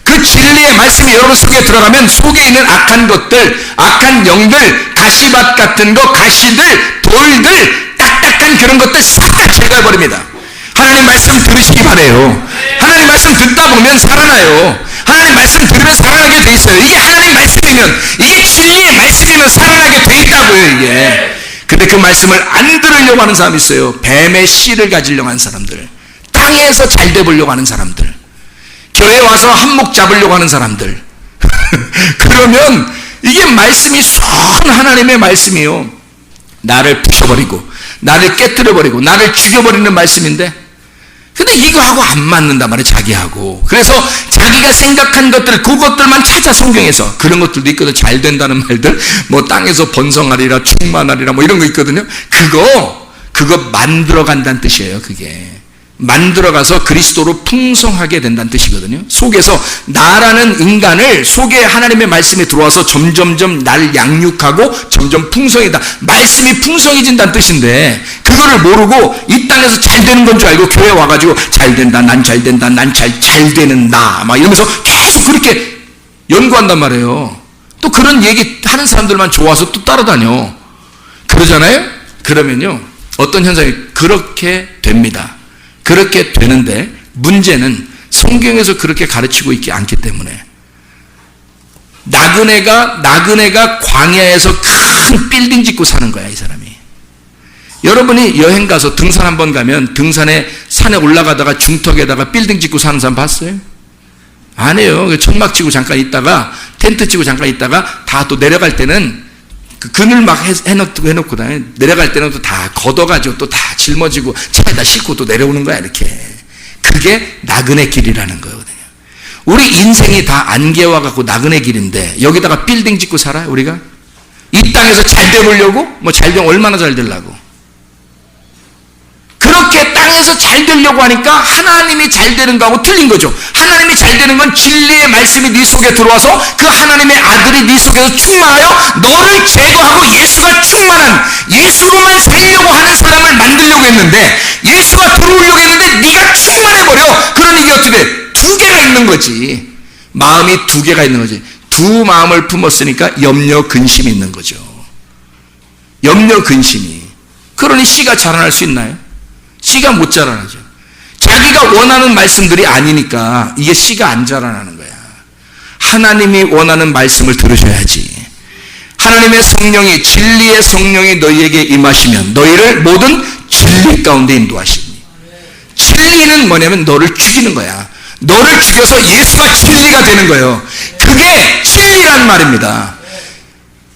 그 진리의 말씀이 여러분 속에 들어가면 속에 있는 악한 것들, 악한 영들, 가시밭 같은 거, 가시들, 돌들, 딱딱한 그런 것들 싹 다 제거해버립니다. 하나님 말씀 들으시기 바래요. 하나님 말씀 듣다 보면 살아나요. 하나님 말씀 들으면 살아나게 돼 있어요. 이게 하나님 말씀이면, 이게 진리의 말씀이면 살아나게 돼 있다고요, 이게. 근데 그 말씀을 안 들으려고 하는 사람이 있어요. 뱀의 씨를 가지려고 하는 사람들, 땅에서 잘 돼보려고 하는 사람들, 교회에 와서 한몫 잡으려고 하는 사람들. 그러면 이게 말씀이 순 하나님의 말씀이요, 나를 부셔버리고 나를 깨뜨려버리고 나를 죽여버리는 말씀인데, 근데 이거하고 안 맞는단 말이에요, 자기하고. 그래서 자기가 생각한 것들, 그것들만 찾아 성경에서. 그런 것들도 있거든. 잘 된다는 말들, 뭐 땅에서 번성하리라, 충만하리라, 뭐 이런 거 있거든요. 그거 만들어 간다는 뜻이에요. 그게 만들어가서 그리스도로 풍성하게 된다는 뜻이거든요. 속에서 나라는 인간을, 속에 하나님의 말씀이 들어와서 점점점 나를 양육하고 점점 풍성해다, 말씀이 풍성해진다는 뜻인데, 그거를 모르고 이 땅에서 잘 되는 건 줄 알고 교회에 와가지고 잘 된다, 난 잘 된다, 난 잘 되는 나, 막 이러면서 계속 그렇게 연구한단 말이에요. 또 그런 얘기 하는 사람들만 좋아서 또 따라다녀. 그러잖아요? 그러면요, 어떤 현상이 그렇게 됩니다. 그렇게 되는데, 문제는 성경에서 그렇게 가르치고 있지 않기 때문에. 나그네가 광야에서 큰 빌딩 짓고 사는 거야, 이 사람이. 여러분이 여행 가서 등산 한번 가면, 등산에 산에 올라가다가 중턱에다가 빌딩 짓고 사는 사람 봤어요? 안 해요. 천막 치고 잠깐 있다가, 텐트 치고 잠깐 있다가, 다 또 내려갈 때는 그 그늘 막 해놓고 내려갈 때는 또 다 걷어가지고 또 다 짊어지고 차에다 싣고 또 내려오는 거야, 이렇게. 그게 나그네 길이라는 거거든요. 우리 인생이 다 안개와 같고 나그네 길인데, 여기다가 빌딩 짓고 살아요, 우리가? 이 땅에서 잘 되보려고? 뭐 잘 되면 얼마나 잘 되려고? 그렇게 땅에서 잘 되려고 하니까 하나님이 잘 되는 거하고 틀린 거죠. 하나님이 잘 되는 건 진리의 말씀이 네 속에 들어와서 그 하나님의 아들이 네 속에서 충만하여 너를 제거하고 예수가 충만한, 예수로만 살려고 하는 사람을 만들려고 했는데, 예수가 들어오려고 했는데 네가 충만해버려. 그러니 이게 어떻게 돼? 두 개가 있는 거지. 마음이 두 개가 있는 거지. 두 마음을 품었으니까 염려 근심이 있는 거죠. 염려 근심이. 그러니 씨가 자라날 수 있나요? 씨가 못 자라나죠. 자기가 원하는 말씀들이 아니니까 이게 씨가 안 자라나는 거야. 하나님이 원하는 말씀을 들으셔야지. 하나님의 성령이, 진리의 성령이 너희에게 임하시면 너희를 모든 진리 가운데 인도하시니. 진리는 뭐냐면 너를 죽이는 거야. 너를 죽여서 예수가 진리가 되는 거예요. 그게 진리란 말입니다.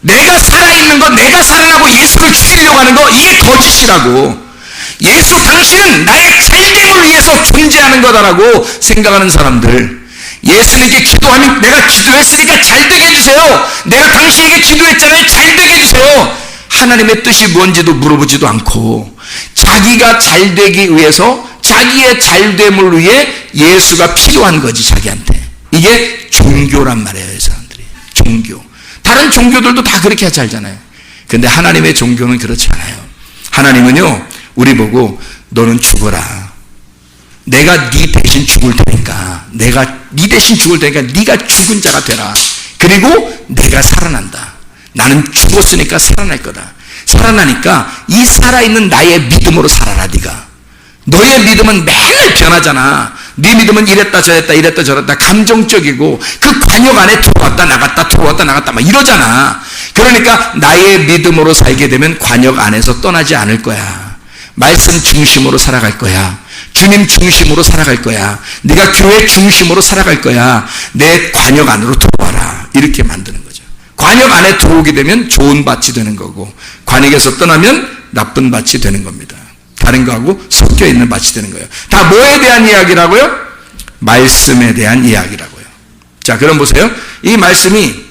내가 살아있는 거, 내가 살아나고 예수를 죽이려고 하는 거, 이게 거짓이라고. 예수, 당신은 나의 잘됨을 위해서 존재하는 거다라고 생각하는 사람들, 예수님께 기도하면 내가 기도했으니까 잘되게 해주세요, 내가 당신에게 기도했잖아요, 잘되게 해주세요, 하나님의 뜻이 뭔지도 물어보지도 않고 자기가 잘되기 위해서, 자기의 잘됨을 위해 예수가 필요한 거지, 자기한테. 이게 종교란 말이에요, 이 사람들이. 종교. 다른 종교들도 다 그렇게 하지 알잖아요. 근데 하나님의 종교는 그렇지 않아요. 하나님은요, 우리 보고 너는 죽어라. 내가 네 대신 죽을 테니까, 내가 네 대신 죽을 테니까 네가 죽은 자가 되라. 그리고 내가 살아난다. 나는 죽었으니까 살아날 거다. 살아나니까 이 살아있는 나의 믿음으로 살아라. 네가, 너의 믿음은 맨날 변하잖아. 네 믿음은 이랬다 저랬다 이랬다 저랬다 감정적이고 그 관역 안에 들어왔다 나갔다 들어왔다 나갔다 막 이러잖아. 그러니까 나의 믿음으로 살게 되면 관역 안에서 떠나지 않을 거야. 말씀 중심으로 살아갈 거야. 주님 중심으로 살아갈 거야. 네가 교회 중심으로 살아갈 거야. 내 관역 안으로 들어와라. 이렇게 만드는 거죠. 관역 안에 들어오게 되면 좋은 밭이 되는 거고, 관역에서 떠나면 나쁜 밭이 되는 겁니다. 다른 거하고 섞여 있는 밭이 되는 거예요. 다 뭐에 대한 이야기라고요? 말씀에 대한 이야기라고요. 자, 그럼 보세요. 이 말씀이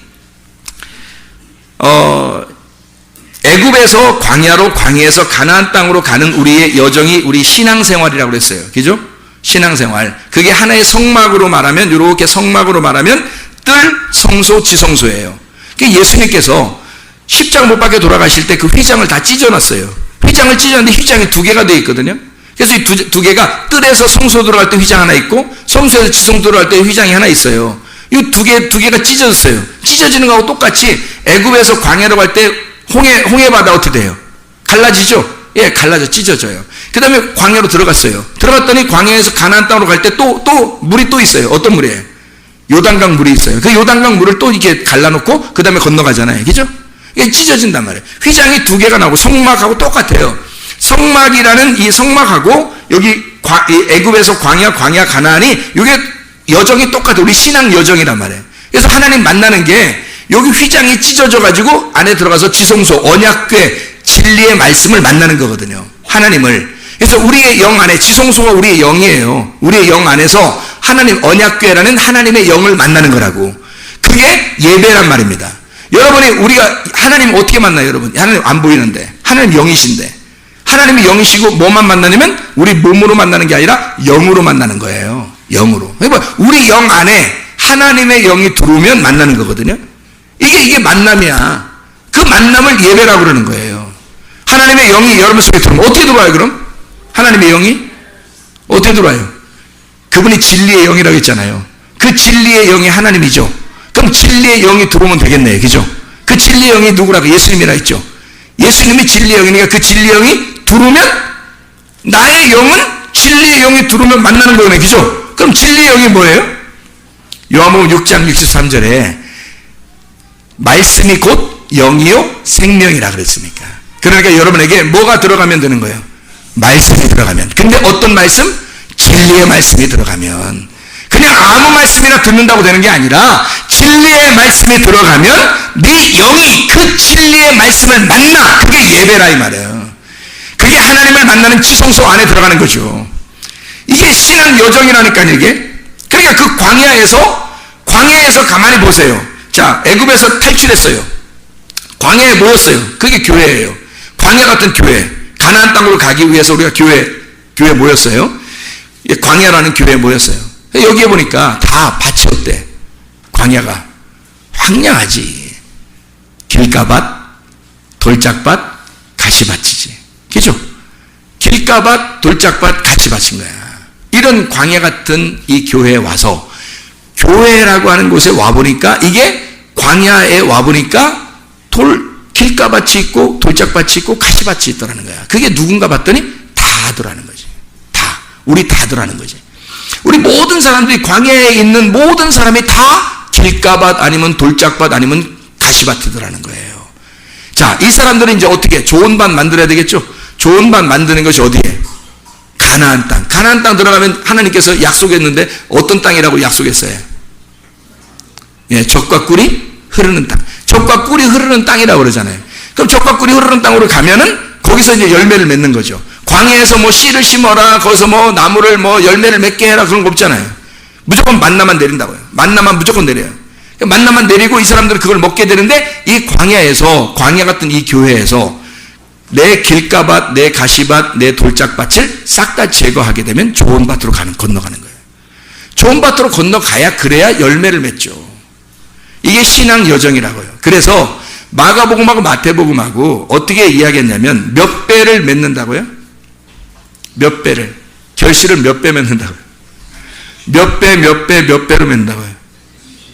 애굽에서 광야로, 광야에서 가나안 땅으로 가는 우리의 여정이 우리 신앙생활이라고 그랬어요. 그죠? 신앙생활. 그게 하나의 성막으로 말하면, 이렇게 성막으로 말하면 뜰, 성소, 지성소예요. 예수님께서 십자가 못 박혀 돌아가실 때 그 휘장을 다 찢어놨어요. 휘장을 찢었는데 휘장이 두 개가 되어 있거든요. 그래서 이 두 개가 뜰에서 성소 들어갈 때 휘장 하나 있고, 성소에서 지성 들어갈 때 휘장이 하나 있어요. 이 두 개가 찢어졌어요. 찢어지는 거하고 똑같이 애굽에서 광야로 갈 때 홍해 바다 어떻게 돼요? 갈라지죠? 예, 갈라져, 찢어져요. 그 다음에 광야로 들어갔어요. 들어갔더니 광야에서 가나안 땅으로 갈 때 또 물이 또 있어요. 어떤 물이에요? 요단강 물이 있어요. 그 요단강 물을 또 이렇게 갈라놓고 그 다음에 건너가잖아요. 그죠? 이게 찢어진단 말이에요. 휘장이 두 개가 나오고 성막하고 똑같아요. 성막이라는 이 성막하고 여기 애굽에서 광야 가나안이 이게 여정이 똑같아요. 우리 신앙 여정이란 말이에요. 그래서 하나님 만나는 게 여기 휘장이 찢어져 가지고 안에 들어가서 지성소, 언약궤, 진리의 말씀을 만나는 거거든요. 하나님을. 그래서 우리의 영 안에, 지성소가 우리의 영이에요. 우리의 영 안에서 하나님, 언약궤라는 하나님의 영을 만나는 거라고. 그게 예배란 말입니다. 여러분이 우리가 하나님 어떻게 만나요, 여러분? 하나님 안 보이는데. 하나님 영이신데. 하나님이 영이시고 뭐만 만나냐면 우리 몸으로 만나는 게 아니라 영으로 만나는 거예요. 영으로. 그러니까 우리 영 안에 하나님의 영이 들어오면 만나는 거거든요. 이게 만남이야. 그 만남을 예배라고 그러는 거예요. 하나님의 영이 여러분 속에 들어오면 어떻게 들어와요, 그럼? 하나님의 영이? 어떻게 들어와요? 그분이 진리의 영이라고 했잖아요. 그 진리의 영이 하나님이죠. 그럼 진리의 영이 들어오면 되겠네요. 그죠? 그 진리의 영이 누구라고? 예수님이라 했죠. 예수님이 진리의 영이니까 그 진리의 영이 들어오면 나의 영은 진리의 영이 들어오면 만나는 거네. 그죠? 그럼 진리의 영이 뭐예요? 요한복음 6장 63절에 말씀이 곧 영이요 생명이라 그랬으니까. 그러니까 여러분에게 뭐가 들어가면 되는 거예요? 말씀이 들어가면. 근데 어떤 말씀? 진리의 말씀이 들어가면. 그냥 아무 말씀이나 듣는다고 되는 게 아니라 진리의 말씀이 들어가면 네 영이 그 진리의 말씀을 만나. 그게 예배라 이 말이에요. 그게 하나님을 만나는 지성소 안에 들어가는 거죠. 이게 신앙 여정이라니까요, 이게. 그러니까 그 광야에서 가만히 보세요. 자, 애굽에서 탈출했어요. 광야에 모였어요. 그게 교회예요. 광야 같은 교회. 가나안 땅으로 가기 위해서 우리가 교회 모였어요. 광야라는 교회에 모였어요. 여기에 보니까 다 밭이 어때? 광야가 황량하지. 길가밭, 돌짝밭, 가시밭이지. 그죠? 길가밭, 돌짝밭, 가시밭인 거야. 이런 광야 같은 이 교회에 와서 교회라고 하는 곳에 와보니까 이게 광야에 와보니까 길가밭이 있고 돌짝밭이 있고 가시밭이 있더라는 거야. 그게 누군가 봤더니 다더라는 거지. 우리 다더라는 거지. 우리 모든 사람들이 광야에 있는 모든 사람이 다 길가밭 아니면 돌짝밭 아니면 가시밭이더라는 거예요. 자, 이 사람들은 이제 어떻게 좋은 밭 만들어야 되겠죠? 좋은 밭 만드는 것이 어디에? 가나안 땅. 가나안 땅 들어가면 하나님께서 약속했는데 어떤 땅이라고 약속했어요? 예, 젖과 꿀이 흐르는 땅. 젖과 꿀이 흐르는 땅이라고 그러잖아요. 그럼 젖과 꿀이 흐르는 땅으로 가면은 거기서 이제 열매를 맺는 거죠. 광야에서 뭐 씨를 심어라, 거기서 뭐 나무를 뭐 열매를 맺게 해라, 그런 거 없잖아요. 무조건 만나만 내린다고요. 만나만 무조건 내려요. 만나만 내리고 이 사람들은 그걸 먹게 되는데 이 광야 같은 이 교회에서 내 길가밭, 내 가시밭, 내 돌짝밭을 싹 다 제거하게 되면 좋은 밭으로 건너가는 거예요. 좋은 밭으로 건너가야 그래야 열매를 맺죠. 이게 신앙 여정이라고요. 그래서 마가복음하고 마태복음하고 어떻게 이야기했냐면 몇 배를 맺는다고요? 몇 배를. 결실을 몇 배 맺는다고요? 몇 배로 맺는다고요?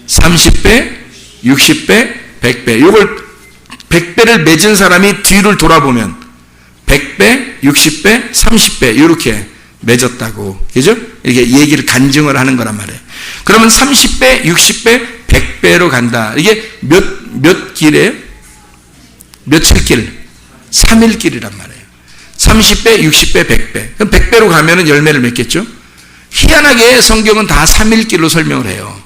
30배, 60배, 100배. 이걸 100배를 맺은 사람이 뒤를 돌아보면 100배, 60배, 30배 이렇게 맺었다고. 그죠? 이렇게 얘기를 간증을 하는 거란 말이에요. 그러면 30배, 60배, 100배로 간다. 이게 몇 길이에요? 며칠 길? 3일 길이란 말이에요. 30배, 60배, 100배. 그럼 100배로 가면은 열매를 맺겠죠? 희한하게 성경은 다 3일 길로 설명을 해요.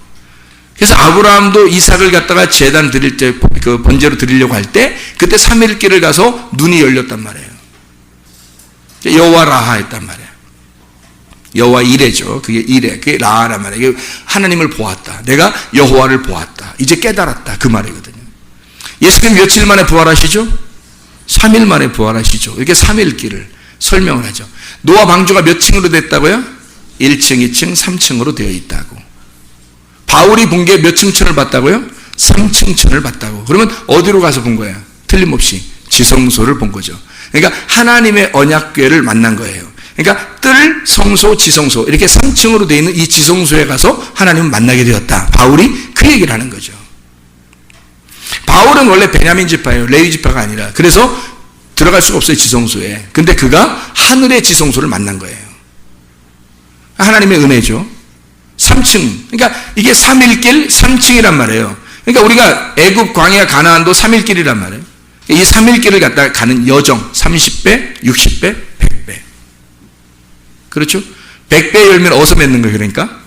그래서 아브라함도 이삭을 갖다가 제단 드릴 때, 그 번제로 드리려고 할 때, 그때 3일 길을 가서 눈이 열렸단 말이에요. 여호와 라하 했단 말이에요. 여호와 이레죠. 그게 이레. 그게 라하란 말이에요. 하나님을 보았다. 내가 여호와를 보았다. 이제 깨달았다. 그 말이거든요. 예수님 며칠 만에 부활하시죠? 3일 만에 부활하시죠. 이렇게 3일길을 설명을 하죠. 노아 방주가 몇 층으로 됐다고요? 1층, 2층, 3층으로 되어 있다고. 바울이 본 게 몇 층천을 봤다고요? 3층천을 봤다고. 그러면 어디로 가서 본 거예요? 틀림없이 지성소를 본 거죠. 그러니까 하나님의 언약궤를 만난 거예요. 그러니까 뜰, 성소, 지성소 이렇게 3층으로 되어 있는 이 지성소에 가서 하나님을 만나게 되었다. 바울이 그 얘기를 하는 거죠. 바울은 원래 베냐민 지파예요. 레위 지파가 아니라. 그래서 들어갈 수가 없어요, 지성소에. 근데 그가 하늘의 지성소를 만난 거예요. 하나님의 은혜죠. 3층. 그러니까 이게 3일길 3층이란 말이에요. 그러니까 우리가 애굽 광야 가나안도 3일길이란 말이에요. 이 3일길을 갖다가 가는 여정 30배, 60배, 100배. 그렇죠? 100배 열매를 어디서 맺는 거예요? 그러니까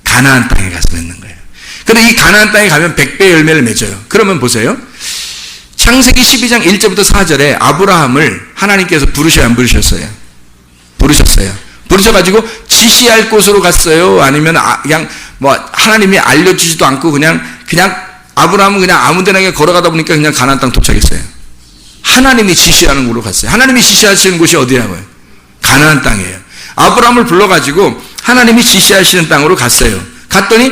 가나안 땅에 가서 맺는 거예요. 근데 이 가나안 땅에 가면 100배 열매를 맺어요. 그러면 보세요. 창세기 12장 1절부터 4절에 아브라함을 하나님께서 부르셔야 안 부르셨어요? 부르셨어요. 부르셔가지고 지시할 곳으로 갔어요? 아니면 그냥 뭐 하나님이 알려주지도 않고 그냥 아브라함은 그냥 아무데나 걸어가다 보니까 그냥 가나안 땅 도착했어요. 하나님이 지시하는 곳으로 갔어요. 하나님이 지시하시는 곳이 어디라고요? 가나안 땅이에요. 아브라함을 불러가지고 하나님이 지시하시는 땅으로 갔어요. 갔더니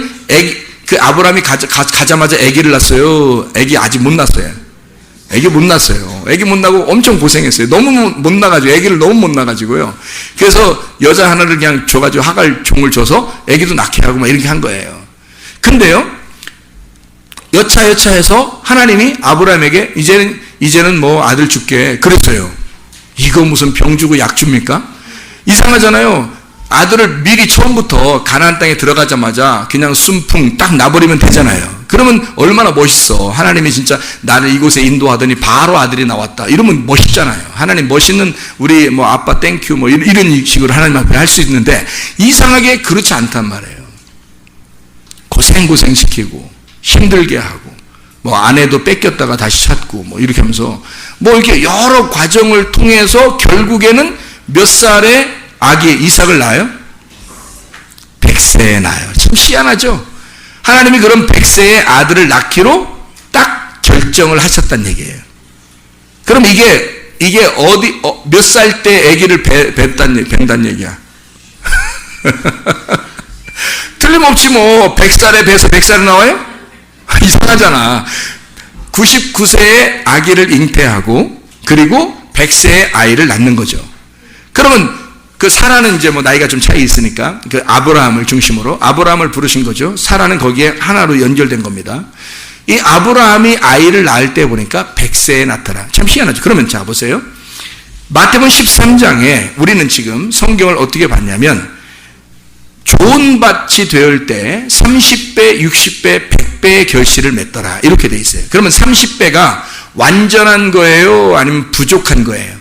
그 아브라함이 가자마자 아기를 낳았어요. 아기 아직 못 낳았어요. 아기 못 낳았어요. 아기 못 낳고 엄청 고생했어요. 너무 못 낳아가지고 아기를 너무 못 낳아가지고요. 그래서 여자 하나를 그냥 줘가지고 하갈 종을 줘서 아기도 낳게 하고 막 이렇게 한 거예요. 근데요, 여차여차해서 하나님이 아브라함에게 이제는 뭐 아들 줄게 그랬어요. 이거 무슨 병 주고 약 줍니까? 이상하잖아요. 아들을 미리 처음부터 가나안 땅에 들어가자마자 그냥 순풍 딱 놔버리면 되잖아요. 그러면 얼마나 멋있어. 하나님이 진짜 나를 이곳에 인도하더니 바로 아들이 나왔다. 이러면 멋있잖아요. 하나님 멋있는 우리 뭐 아빠 땡큐 뭐 이런 식으로 하나님 앞에 할 수 있는데 이상하게 그렇지 않단 말이에요. 고생 시키고 힘들게 하고 뭐 아내도 뺏겼다가 다시 찾고 뭐 이렇게 하면서 뭐 이렇게 여러 과정을 통해서 결국에는 몇 살에 아기 이삭을 낳아요? 100세에 낳아요. 참 희한하죠? 하나님이 그런 100세의 아들을 낳기로 딱 결정을 하셨단 얘기예요. 그럼 이게 몇 살 때 아기를 뵌다는 얘기야? 틀림없이 뭐 100살에 배서 100살이 나와요? 이상하잖아. 99세에 아기를 잉태하고 그리고 100세의 아이를 낳는 거죠. 그러면 그 사라는 이제 뭐 나이가 좀 차이 있으니까 그 아브라함을 중심으로 아브라함을 부르신 거죠. 사라는 거기에 하나로 연결된 겁니다. 이 아브라함이 아이를 낳을 때 보니까 100세에 낳더라. 참 희한하죠. 그러면 자 보세요. 마태복음 13장에 우리는 지금 성경을 어떻게 봤냐면 좋은 밭이 되을 때 30배, 60배, 100배의 결실을 맺더라. 이렇게 돼 있어요. 그러면 30배가 완전한 거예요? 아니면 부족한 거예요?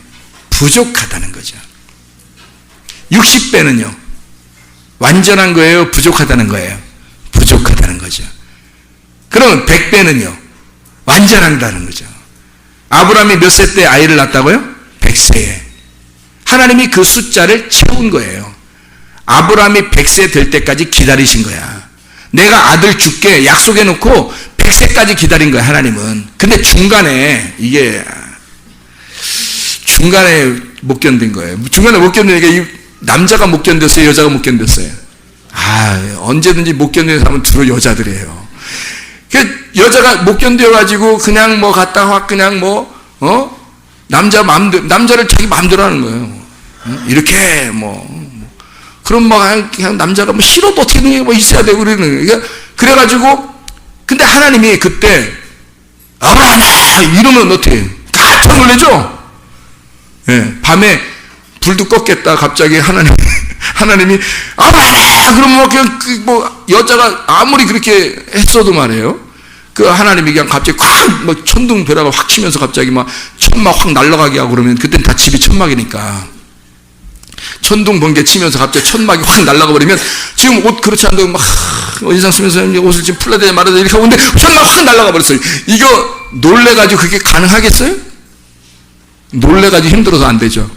부족하다는 거죠. 60배는요? 완전한 거예요? 부족하다는 거예요? 부족하다는 거죠. 그러면 100배는요? 완전하다는 거죠. 아브라함이 몇 세 때 아이를 낳았다고요? 100세에. 하나님이 그 숫자를 채운 거예요. 아브라함이 100세 될 때까지 기다리신 거야. 내가 아들 줄게 약속해 놓고 100세까지 기다린 거야, 하나님은. 근데 중간에 못 견딘 거예요. 중간에 못 견디니까 이 남자가 못 견뎠어요, 여자가 못 견뎠어요? 언제든지 못 견디는 사람은 주로 여자들이에요. 여자가 못 견뎌가지고 그냥 뭐 갔다 확 그냥 남자를 자기 마음대로 하는 거예요. 이렇게 그럼 그냥 남자가 싫어도 어떻게든 있어야 되고 그러는 거예요. 그래가지고 근데 하나님이 그때 아브라함아 이러면 어떻게 깜짝 놀라죠? 예, 밤에 불도 껐겠다 갑자기 하나님이 아브라함아 그러면 그냥 여자가 아무리 그렇게 했어도 말이에요. 그 하나님이 그냥 갑자기 확 천둥 벼락을 확 치면서 갑자기 천막 확 날아가게 하고 그러면 그땐 다 집이 천막이니까 천둥 번개 치면서 갑자기 천막이 확 날아가 버리면 지금 옷 그렇지 않다고 인상 쓰면서 옷을 지금 풀어야 되냐 말아야 되냐 이렇게 하고 있는데 천막 확 날아가 버렸어요. 이거 놀래가지고 그게 가능하겠어요? 놀래가지고 힘들어서 안 되죠.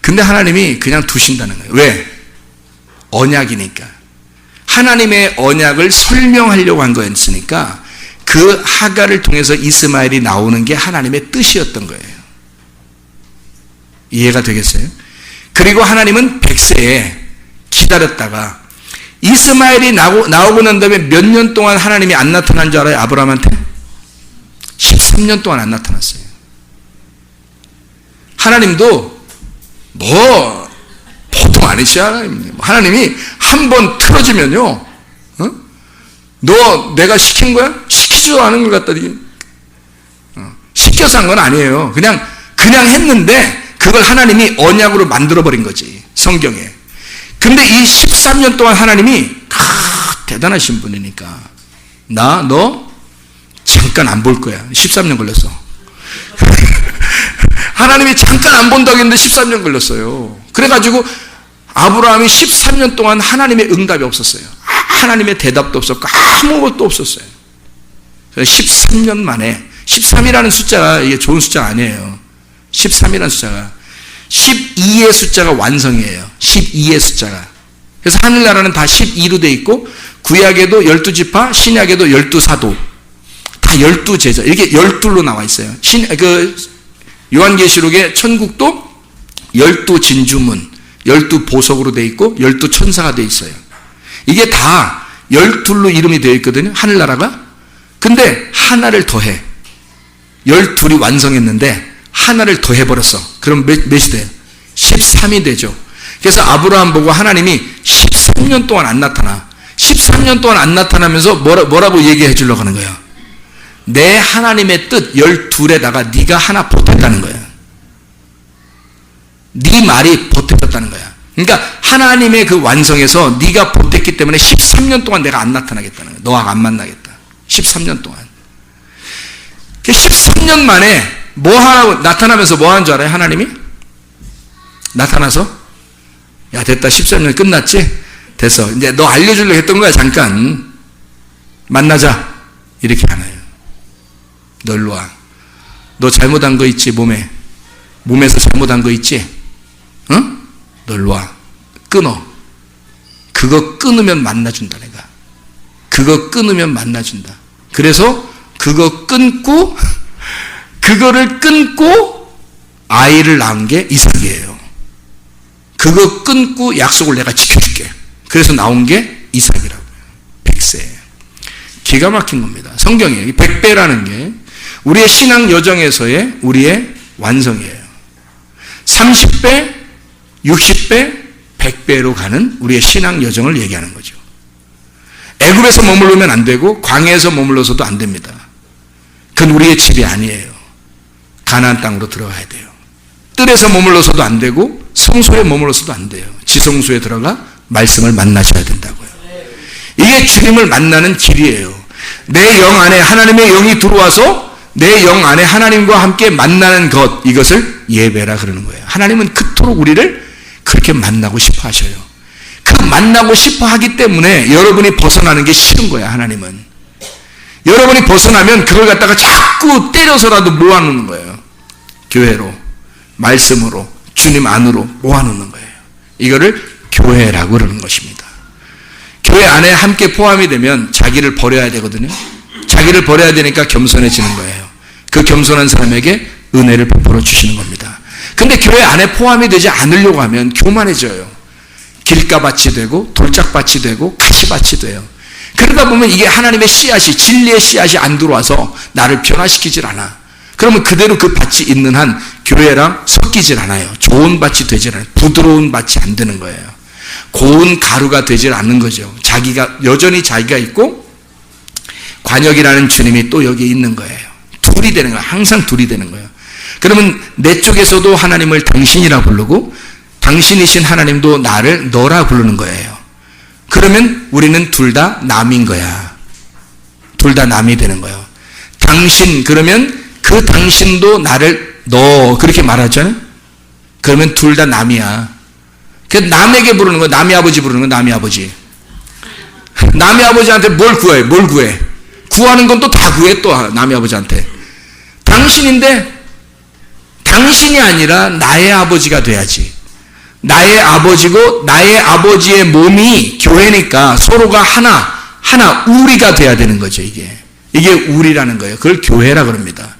근데 하나님이 그냥 두신다는 거예요. 왜? 언약이니까. 하나님의 언약을 설명하려고 한 거였으니까 그 하갈을 통해서 이스마엘이 나오는 게 하나님의 뜻이었던 거예요. 이해가 되겠어요? 그리고 하나님은 100세에 기다렸다가 이스마엘이 나오고 난 다음에 몇 년 동안 하나님이 안 나타난 줄 알아요? 아브라함한테? 13년 동안 안 나타났어요. 하나님도 보통 아니시야. 하나님이 한 번 틀어지면요, 너 내가 시킨 거야? 시키지도 않은 걸 갖다 시켜서 한 건 아니에요. 그냥 했는데 그걸 하나님이 언약으로 만들어버린 거지, 성경에. 근데 이 13년 동안 하나님이 대단하신 분이니까 너 잠깐 안 볼 거야. 13년 걸렸어. 하나님이 잠깐 안 본다고 했는데 13년 걸렸어요. 그래가지고 아브라함이 13년 동안 하나님의 응답이 없었어요. 하나님의 대답도 없었고 아무것도 없었어요. 13년 만에, 13이라는 숫자가 이게 좋은 숫자가 아니에요. 13이라는 숫자가 12의 숫자가 완성이에요. 12의 숫자가. 그래서 하늘나라는 다 12로 돼 있고 구약에도 12지파, 신약에도 12사도, 다 12제자, 이렇게 12로 나와 있어요. 요한계시록의 천국도 12진주문, 12보석으로 돼 있고 12천사가 돼 있어요. 이게 다 12로 이름이 되어 있거든요, 하늘나라가. 근데 하나를 더해. 12이 완성했는데 하나를 더해버렸어. 그럼 몇이 돼요? 13이 되죠. 그래서 아브라함 보고 하나님이 13년 동안 안 나타나. 13년 동안 안 나타나면서 뭐라고 얘기해 주려고 하는 거예요? 내 하나님의 뜻 12에다가 네가 하나 보탰다는 거예요. 네 말이 보탰다는 거야. 그러니까 하나님의 그 완성에서 네가 보탰기 때문에 13년 동안 내가 안 나타나겠다는 거야. 너하고 안 만나겠다. 13년 동안. 13년 만에 뭐 하라고 나타나면서 뭐 하는 줄 알아요? 하나님이? 나타나서 야 됐다, 13년 끝났지? 됐어. 이제 너 알려주려고 했던 거야. 잠깐 만나자. 이렇게 안 해요. 너 일로 와. 너 잘못한 거 있지? 몸에서 잘못한 거 있지? 응? 너 일로 와. 끊어. 그거 끊으면 만나준다. 내가 그거 끊으면 만나준다. 그래서 그거를 끊고 아이를 낳은 게 이삭이에요. 그거 끊고 약속을 내가 지켜줄게. 그래서 나온 게 이삭이라고요. 100세. 기가 막힌 겁니다. 성경에 100배라는 게 우리의 신앙 여정에서의 우리의 완성이에요. 30배, 60배, 100배로 가는 우리의 신앙 여정을 얘기하는 거죠. 애굽에서 머물르면 안 되고 광야에서 머물러서도 안 됩니다. 그건 우리의 집이 아니에요. 가나안 땅으로 들어가야 돼요. 뜰에서 머물러서도 안 되고 성소에 머물러서도 안 돼요. 지성소에 들어가 말씀을 만나셔야 된다고요. 이게 주님을 만나는 길이에요. 내 영 안에 하나님의 영이 들어와서 내 영 안에 하나님과 함께 만나는 것, 이것을 예배라 그러는 거예요. 하나님은 그토록 우리를 그렇게 만나고 싶어 하셔요. 그 만나고 싶어 하기 때문에 여러분이 벗어나는 게 싫은 거야. 하나님은 여러분이 벗어나면 그걸 갖다가 자꾸 때려서라도 모아놓는 거예요. 교회로, 말씀으로, 주님 안으로 모아놓는 거예요. 이거를 교회라고 그러는 것입니다. 교회 안에 함께 포함이 되면 자기를 버려야 되거든요. 자기를 버려야 되니까 겸손해지는 거예요. 그 겸손한 사람에게 은혜를 베풀어 주시는 겁니다. 근데 교회 안에 포함이 되지 않으려고 하면 교만해져요. 길가밭이 되고 돌짝밭이 되고 가시밭이 돼요. 그러다 보면 이게 하나님의 씨앗이, 진리의 씨앗이 안 들어와서 나를 변화시키질 않아. 그러면 그대로 그 밭이 있는 한 교회랑 섞이질 않아요. 좋은 밭이 되질 않아요. 부드러운 밭이 안 되는 거예요. 고운 가루가 되질 않는 거죠. 여전히 자기가 있고 관역이라는 주님이 또 여기 있는 거예요. 둘이 되는 거예요. 항상 둘이 되는 거예요. 그러면 내 쪽에서도 하나님을 당신이라 부르고 당신이신 하나님도 나를 너라 부르는 거예요. 그러면 우리는 둘 다 남인 거야. 둘 다 남이 되는 거예요. 당신, 그러면 그 당신도 나를 너 그렇게 말하잖아요. 그러면 둘 다 남이야. 그 남에게 부르는 거야. 남의 아버지 부르는 거야. 남의 아버지. 남의 아버지한테 뭘 구해? 뭘 구해? 구하는 건 또 다 구해. 또 남의 아버지한테. 당신인데 당신이 아니라 나의 아버지가 돼야지. 나의 아버지고 나의 아버지의 몸이 교회니까 서로가 하나 우리가 돼야 되는 거죠. 이게 이게 우리라는 거예요. 그걸 교회라 그럽니다.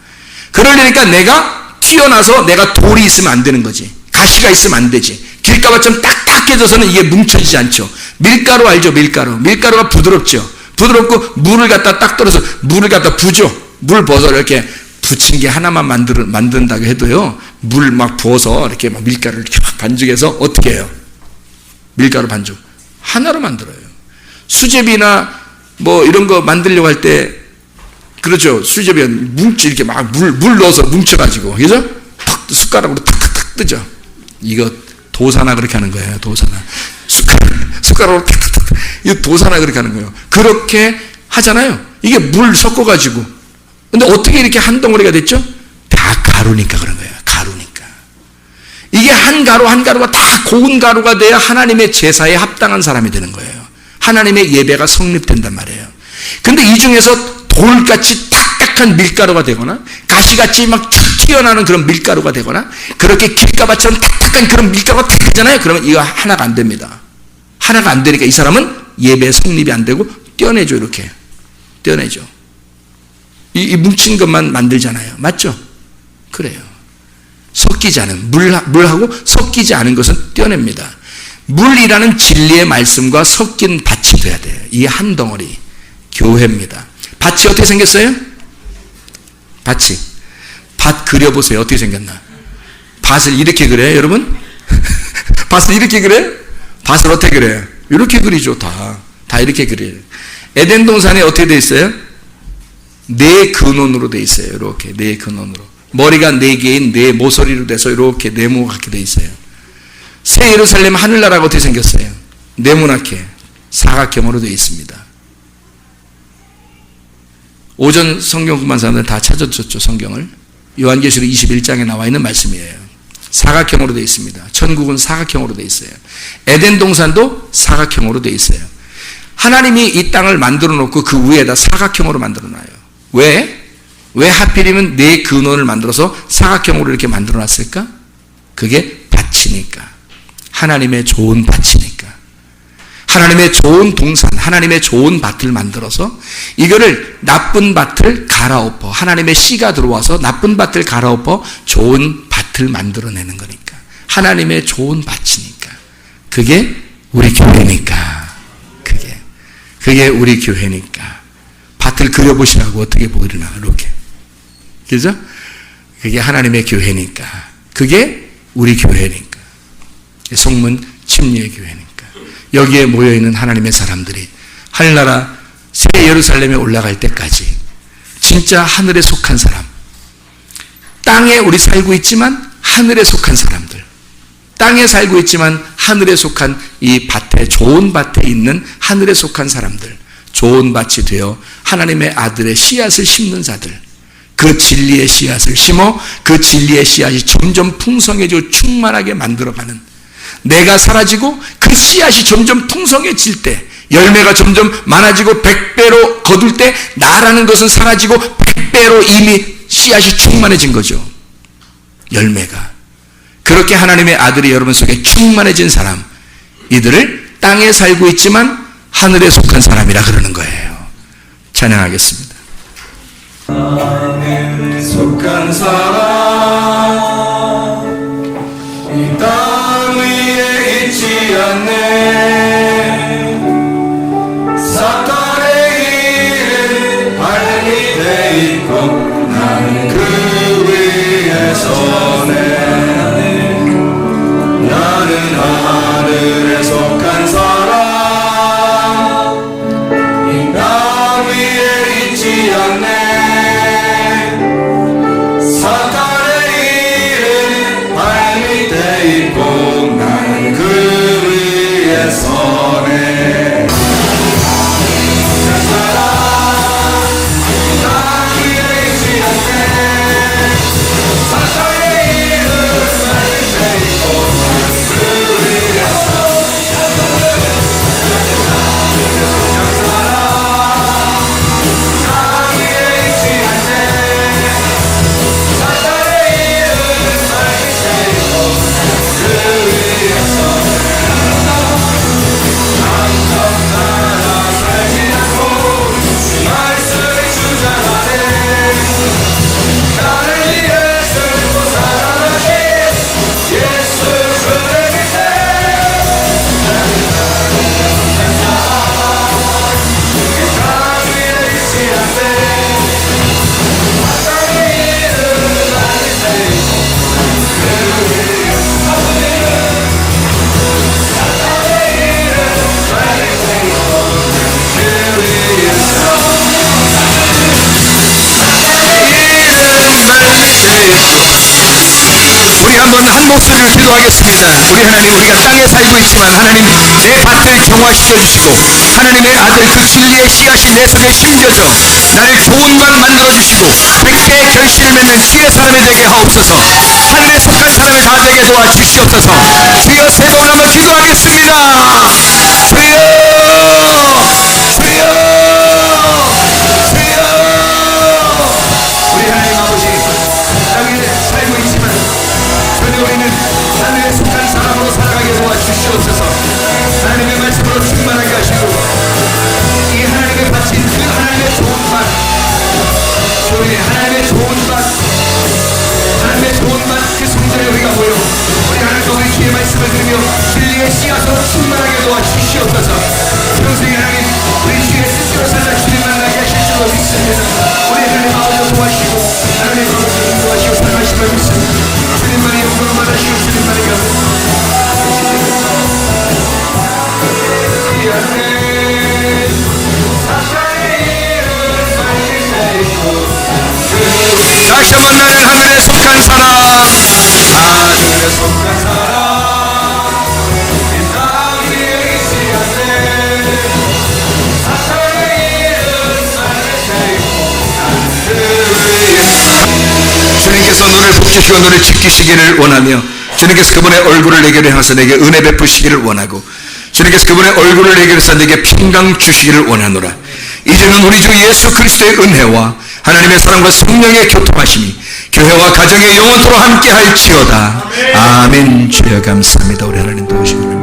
그러려니까 내가 튀어나서 내가 돌이 있으면 안 되는 거지. 가시가 있으면 안 되지. 길가루처럼 딱딱해져서는 이게 뭉쳐지지 않죠. 밀가루 알죠? 밀가루. 밀가루가 부드럽죠. 부드럽고 물을 갖다 딱 떨어서 물을 갖다 부죠. 물 부어서 이렇게 부친 게 하나만 만든다고 해도요. 물 막 부어서 이렇게 막 밀가루를 이렇게 막 반죽해서 어떻게 해요? 밀가루 반죽. 하나로 만들어요. 수제비나 뭐 이런 거 만들려고 할 때 그렇죠. 수제비가 이렇게 막 물 넣어서 뭉쳐가지고, 그죠? 탁, 숟가락으로 탁탁탁 뜨죠. 이거 도사나 그렇게 하는 거예요. 도사나. 숟가락으로 탁탁탁. 이거 도사나 그렇게 하는 거예요. 그렇게 하잖아요. 이게 물 섞어가지고. 근데 어떻게 이렇게 한 덩어리가 됐죠? 다 가루니까 그런 거예요. 가루니까. 이게 한 가루가 다 고운 가루가 돼야 하나님의 제사에 합당한 사람이 되는 거예요. 하나님의 예배가 성립된단 말이에요. 근데 이 중에서 돌같이 탁탁한 밀가루가 되거나 가시같이 막 툭 튀어나오는 그런 밀가루가 되거나 그렇게 길가바처럼 탁탁한 그런 밀가루가 탁 되잖아요. 그러면 이거 하나가 안 됩니다. 하나가 안 되니까 이 사람은 예배 성립이 안 되고 떼어내죠. 이렇게 떼어내죠. 이 뭉친 것만 만들잖아요. 맞죠? 그래요. 섞이지 않은 물하고 섞이지 않은 것은 떼어냅니다. 물이라는 진리의 말씀과 섞인 밭이 돼야 돼요. 이 한 덩어리 교회입니다. 밭이 어떻게 생겼어요? 밭 그려보세요. 어떻게 생겼나? 밭을 이렇게 그려요, 여러분? 밭을 이렇게 그려요? 밭을 어떻게 그려요? 이렇게 그리죠. 다 이렇게 그려요. 에덴 동산에 어떻게 돼 있어요? 네 근원으로 돼 있어요. 이렇게 네 근원으로. 머리가 네 개인 네 모서리로 돼서 이렇게 네모같게 돼 있어요. 새 예루살렘 하늘나라가 어떻게 생겼어요? 네모나게 사각형으로 되어 있습니다. 오전 성경 공부한 사람들 다 찾아줬죠. 성경을. 요한계시록 21장에 나와 있는 말씀이에요. 사각형으로 되어 있습니다. 천국은 사각형으로 되어 있어요. 에덴 동산도 사각형으로 되어 있어요. 하나님이 이 땅을 만들어 놓고 그 위에다 사각형으로 만들어 놔요. 왜 하필이면 네 근원을 만들어서 사각형으로 이렇게 만들어 놨을까? 그게 밭이니까. 하나님의 좋은 밭이니까. 하나님의 좋은 동산, 하나님의 좋은 밭을 만들어서 이거를 나쁜 밭을 갈아엎어. 하나님의 씨가 들어와서 나쁜 밭을 갈아엎어 좋은 밭을 만들어내는 거니까. 하나님의 좋은 밭이니까. 그게 우리 교회니까. 그게 우리 교회니까. 밭을 그려보시라고 어떻게 보이나 이렇게. 그죠? 그게 하나님의 교회니까. 그게 우리 교회니까. 성문 침례의 교회니까. 여기에 모여있는 하나님의 사람들이 하늘나라 새 예루살렘에 올라갈 때까지 진짜 하늘에 속한 사람, 땅에 우리 살고 있지만 하늘에 속한 사람들, 땅에 살고 있지만 하늘에 속한 이 밭에, 좋은 밭에 있는 하늘에 속한 사람들, 좋은 밭이 되어 하나님의 아들의 씨앗을 심는 자들, 그 진리의 씨앗을 심어 그 진리의 씨앗이 점점 풍성해지고 충만하게 만들어가는, 내가 사라지고 그 씨앗이 점점 풍성해질 때, 열매가 점점 많아지고 100배로 거둘 때 나라는 것은 사라지고 100배로 이미 씨앗이 충만해진 거죠. 열매가. 그렇게 하나님의 아들이 여러분 속에 충만해진 사람, 이들을 땅에 살고 있지만 하늘에 속한 사람이라 그러는 거예요. 찬양하겠습니다. 땅에 속한 사람, 이 땅 위에 있지 않네. 사탄의 일은 발리돼 있고 나는 그 위에 서네. 나는 하늘에 속한 사람, 이 땅 위에 있지 않네. Yeah. 우리 한번 한 목소리로 기도하겠습니다. 우리 하나님, 우리가 땅에 살고 있지만 하나님 내 밭을 경화시켜 주시고 하나님의 아들 그 진리의 씨앗이 내 속에 심겨져 나를 좋은 밭 만들어 주시고 100개 결실을 맺는 주의 사람이 되게 하옵소서. 하늘에 속한 사람이 다 되게 도와주시옵소서. 주여 세 번 한번 기도하겠습니다. 주여 주여 주여. 우리 하나님 아버지, 땅에 살고 있지만 전혀 우리는 하늘에 속한 사람으로 살아가게 도와주시옵소서. 하나님의 말씀으로 충만하게 하시고 이 하나님의 밭인 그 하나님의 좋은 밭, 우리 하나님의 좋은 밭, 하나님의 좋은 밭 그 성전에 우리가 모여 우리 하나님과 우리 주의 말씀을 들으며 진리의 씨앗으로 충만하게 도와주시옵소서. 평생에 하나님 우리 주의 뜻대로 살다 주님 만나게 하실 줄로 믿습니다. 우리 하나님 아버지 도와주시고 하나님 아버지 인도하시고 사랑하심을 믿습니다. 주님만의 영광을 받으시고 주님만의 다시 한번 나는 하늘에 속한 사람, 하늘에 속한 사람, 이 땅 위에 있지 않네. 사탄의 일은 주님께서 너를 복주시고 너를 지키시기를 원하며 주님께서 그분의 얼굴을 내게 향해서 내게 은혜 베푸시기를 원하고 주님께서 그분의 얼굴을 내게 해서 내게 평강 주시기를 원하노라. 이제는 우리 주 예수 그리스도의 은혜와 하나님의 사랑과 성령의 교통하심이 교회와 가정에 영원토록 함께 할지어다. 아멘. 주여 감사합니다. 우리 하나님 도우시기를